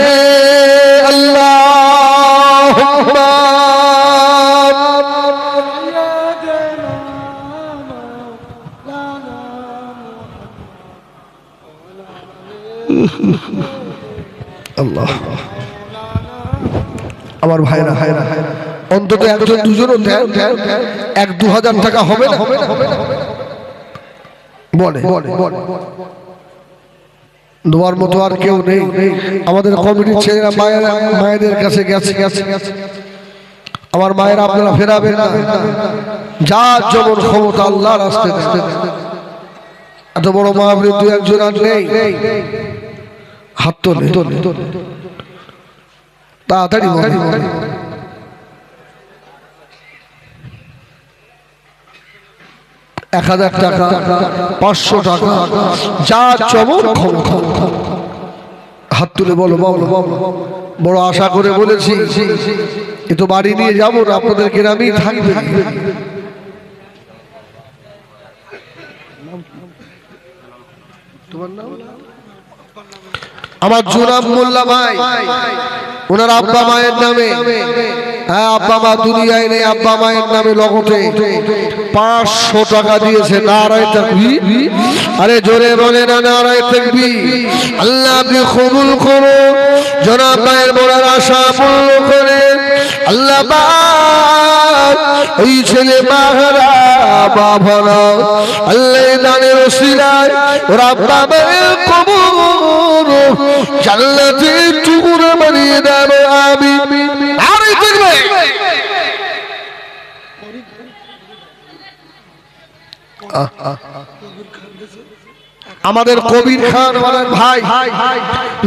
আল্লাহ আমার ভাইরা অন্তত 1-2 দেন, 1-2 হাজার টাকা হবে না? বলে দোয়ার মতো আর কেউ নেই। আমাদের কমিটির ছেলেরা মায়েদের কাছে গেছে, আমার মায়েরা আপনারা ফেরাবেন না, যা যেমন ক্ষমতা আল্লাহ রাস্তায় এত বড় মাহফিল 2-1 জন আর নেই, হাত তোলে তাড়াতাড়ি 1,000 টাকা, 500 টাকা, যা চমক ক্ষমতা হাত তুলে বলো। বড় আশা করে বলেছি এ তো বাড়ি নিয়ে যাবো না, আপনাদের গ্রামেই থাকবে। আমার জুনাব মোল্লা ভাই, ওনার আব্বা মায়ের নামে, হ্যাঁ আব্বা মা দুনিয়ায় নেই, আব্বা মায়ের নামে লগতে 500 টাকা দিয়েছে। নারায়ে তাকবীর, আরে জোরে বলে না নারায়ে তাকবীর। আল্লাহ আপনি কবুল করুন, জনাব ভাইয়ের বলার আশা পূর্ণ করে। আল্লাহ পাক এই ছেলে মাহারা বাবারা আল্লাহ দানের ওসিলায় ওর আব্বা মায়ের কবর জান্নাতের টুকরো বানিয়ে দেন আমিন। আরে দেখবে আমাদের কবির খান বলেন ভাই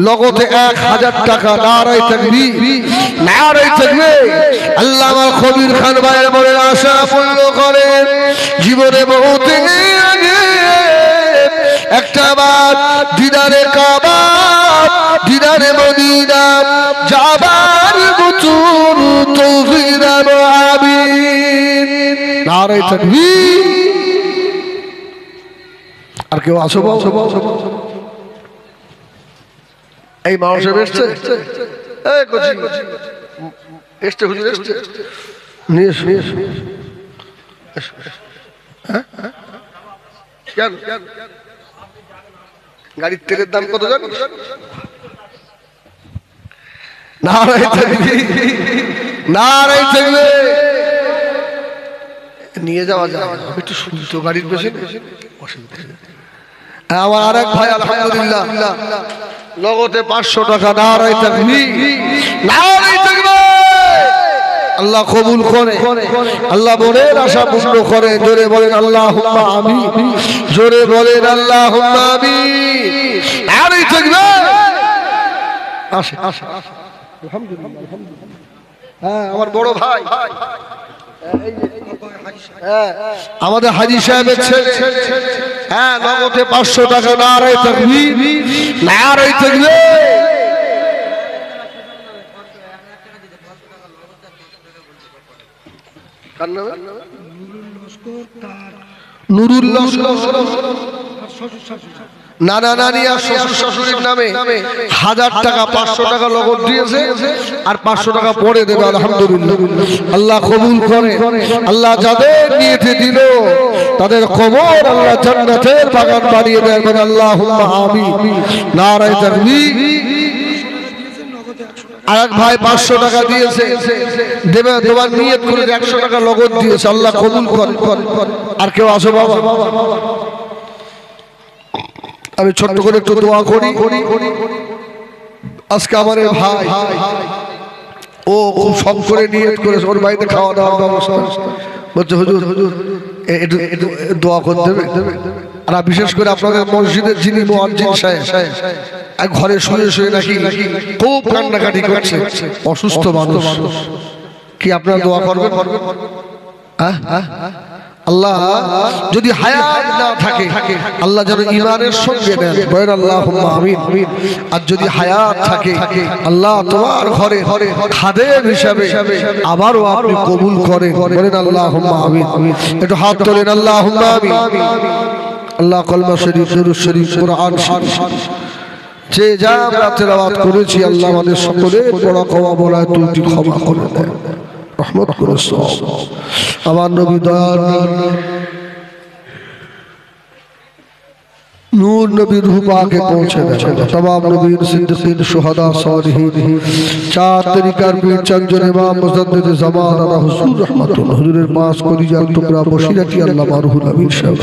লগতে 1000 টাকা। নারায়ে তাকবীর, নারায়ে তাকবীর। আল্লাহ আমার কবির খান ভাইয়ের বলেন আশা পূর্ণ করে। জীবনে বহুতে আগে একটা বার দিদারে কাবা, দিদারে মদিনা যাবার বুতুর তৌফিক দান আমিন। নারায়ে তাকবীর। আর কেউ আসো এই মানুষে এসছে, এসছে হুজুর এসছে, নিয়ে গাড়ির তেলের দাম কত জানো? নারায়ে তাকবীর, নারায়ে তাকবীর। নিয়ে যাওয়া যায় একটু শুনতো গাড়ির পেছনে। আমার আরেক ভাই আলহামদুলিল্লাহ লগতে 500 টাকা। নারায়ে তাকবীর, নারায়ে তাকবীর। আল্লাহ কবুল করে, আল্লাহ মনের আশা পূর্ণ করে। জোরে বলেন আল্লাহুম্মা আমিন, জোরে বলেন আল্লাহুম্মা আমিন। নারায়ে তাকবীর। আসে আলহামদুলিল্লাহ, হ্যাঁ আমার বড় ভাই আমাদের হাজী সাহেবের ছেলে, হ্যাঁ নগদে 500 টাকা। নারায়ে তাকবীর, নারায়ে তাকবীর। নুরুল লস্কর নানা নানি আর শ্বশুর শাশুড়ির নামে 1000 টাকা 500 টাকা নগদ দিয়েছে, আর 500 টাকা পরে দেবে। আলহামদুলিল্লাহ, আল্লাহ কবুল করে। আল্লাহ যাদের নিয়েতে দিল তাদের কবর আল্লাহ জান্নাতের বাগান বানিয়ে দেবেন। আল্লাহুম্মা আমিন। নারায়ে তাকবীর। আরেক ভাই 500 টাকা দিয়েছে, দেবে দেওয়ার নিয়ত করে 100 টাকা নগদ দিয়েছে। আল্লাহ কবুল করে। আর কেউ আসো বাবা, আমি ছোট্ট করে একটু দোয়া করি। আজকে আমার ভাই ও খুব সব করে নিয়ত করেছে, ওর বাড়িতে খাওয়া দাওয়ার ব্যবস্থা বলছে হুজুর একটু দোয়া করে দেবে। আর বিশেষ করে আপনাদের মসজিদের যিনি মুয়াজ্জিন সাহেব, এক ঘরে শুয়ে শুয়ে নাকি খুব কান্নাকাটি করছে, অসুস্থ মানুষ। কি আপনারা দোয়া করবেন? আল্লাহ যদি হায়াত না থাকে আল্লাহ যেন ঈমানের সঙ্গে নেন, বলেন আল্লাহুম্মা আমিন। আর যদি হায়াত থাকে আল্লাহ তোমার ঘরে খাদেম হিসাবে আবারও আপনি কবুল করেন, বলেন আল্লাহুম্মা আমিন। একটু হাত তোলেন আল্লাহুম্মা আমিন। আল্লাহ কলমা শরীফ, দুরূদ শরীফ, কুরআন শরীফ যে যা আমরা তেলাওয়াত করেছি আল্লাহ আমাদের সকলের পড়া কওয়া বলা ত্রুটি ক্ষমা করে দেন, রহমত করে। আমার নবী দয়ার নূর নবী রূহ পাকে পৌঁছে দেন। तमाम নবীর, সিদ্দিকীন, শুহাদা, সালিহিন, চার তরিকার পীর চঞ্চল ইমাম মুজাদ্দিদ জামান আলা হুজুর রহমাতুল্লাহ হুজুরের পাঁচ কলিজার টুকরা বসিরাটি আল্লাহ মারহুল আমিন সাহেব।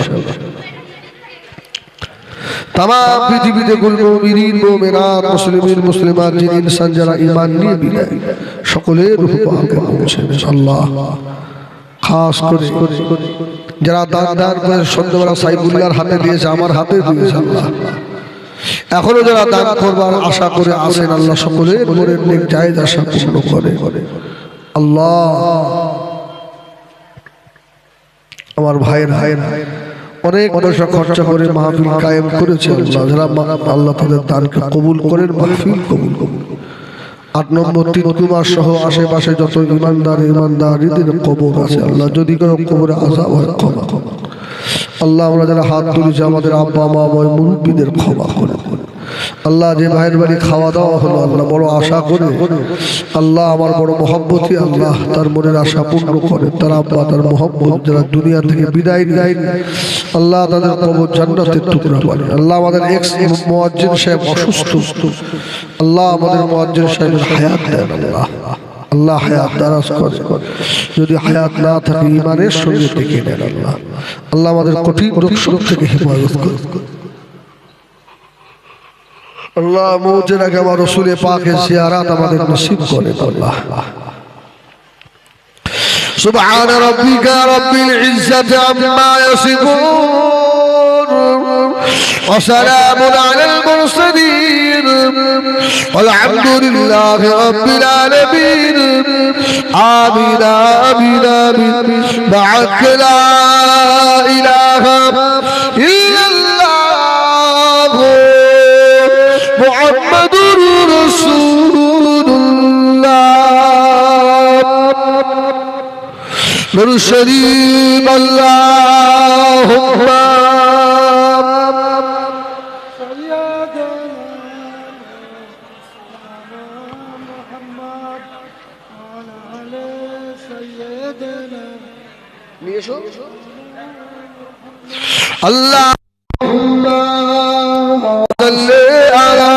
तमाम পৃথিবীতে কুল মুমিনিন মুমিনাত মুসলিমিন মুসলিমাত যিনি ইনসান যারা ঈমান নিয়ে বিদায় সকলের রূহ পাকে পৌঁছে দেন। আল্লাহ খাস করে যারা দান করে সন্ধ্যেবেলা সাইফুল্লাহর হাতে দিয়েছে, আমার হাতে দিয়েছে, আল্লাহ এখনো যারা দান করবার আশা করে আসেন আল্লাহ সকলের মনের নেক জায়েজ আশা পূর্ণ করে। আল্লাহ আমার ভাইয়ের অনেক পয়সা খরচা করে মাহফিল কায়েম করেছে, আল্লাহ যারা আল্লাহ তাদের দানকে কবুল করেন, মাহফিল কবুল। 8 নম্বর তিনকুমার সহ আশেপাশে যত ইমানদারীদের কবর আছে আল্লাহ যদি কোনো কবরে আযাব হয় ক্ষমা আল্লাহ আমরা যারা হাত তুলেছি আমাদের আব্বা মা ভাই মুরব্বীদের ক্ষমা করে আল্লাহ যে ভাইয়ের বাড়ি খাওয়া দাওয়া হলো আল্লাহ বড় আশা করে আল্লাহ আমার বড় মহব্বতী আল্লাহ তার মনের আশা পূর্ণ করে তার আব্বা তার মহব্বত যারা দুনিয়া থেকে বিদায় নেয় আল্লাহ তাদের কবর জান্নাতের টুকরা বানায় আল্লাহ আমাদের এক্স মুয়াজ্জিন সাহেব অসুস্থ আল্লাহ আমাদের মুয়াজ্জিন সাহেবের হায়াত দেন আল্লাহ আল্লাহ হায়াত দারাজ করে যদি হায়াত না থাকে ঈমানের সঙ্গে টিকে নেন আল্লাহ আল্লাহ আমাদের কঠিন রোগ থেকে হেফাজত করে আল্লাহ মৌতের আগে আমার রাসূলে পাকের জিয়ারত আমাদের নসিব করেন আল্লাহ সুবহান রাব্বিকা রাব্বিল ইজ্জাতি আম্মা ইয়াসিফুন ওয়া সালামুন আলাল মুরসালিন والحمد لله رب العالمين آمين آمين آمين معك لا إله إلا الله محمد رسول الله نور الشريف اللهم اللهم صل على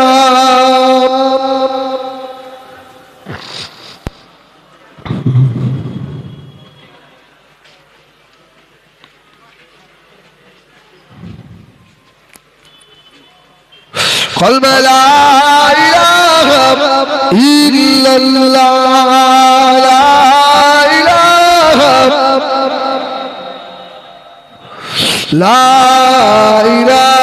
قلب لا إله إلا الله لا إله لا إله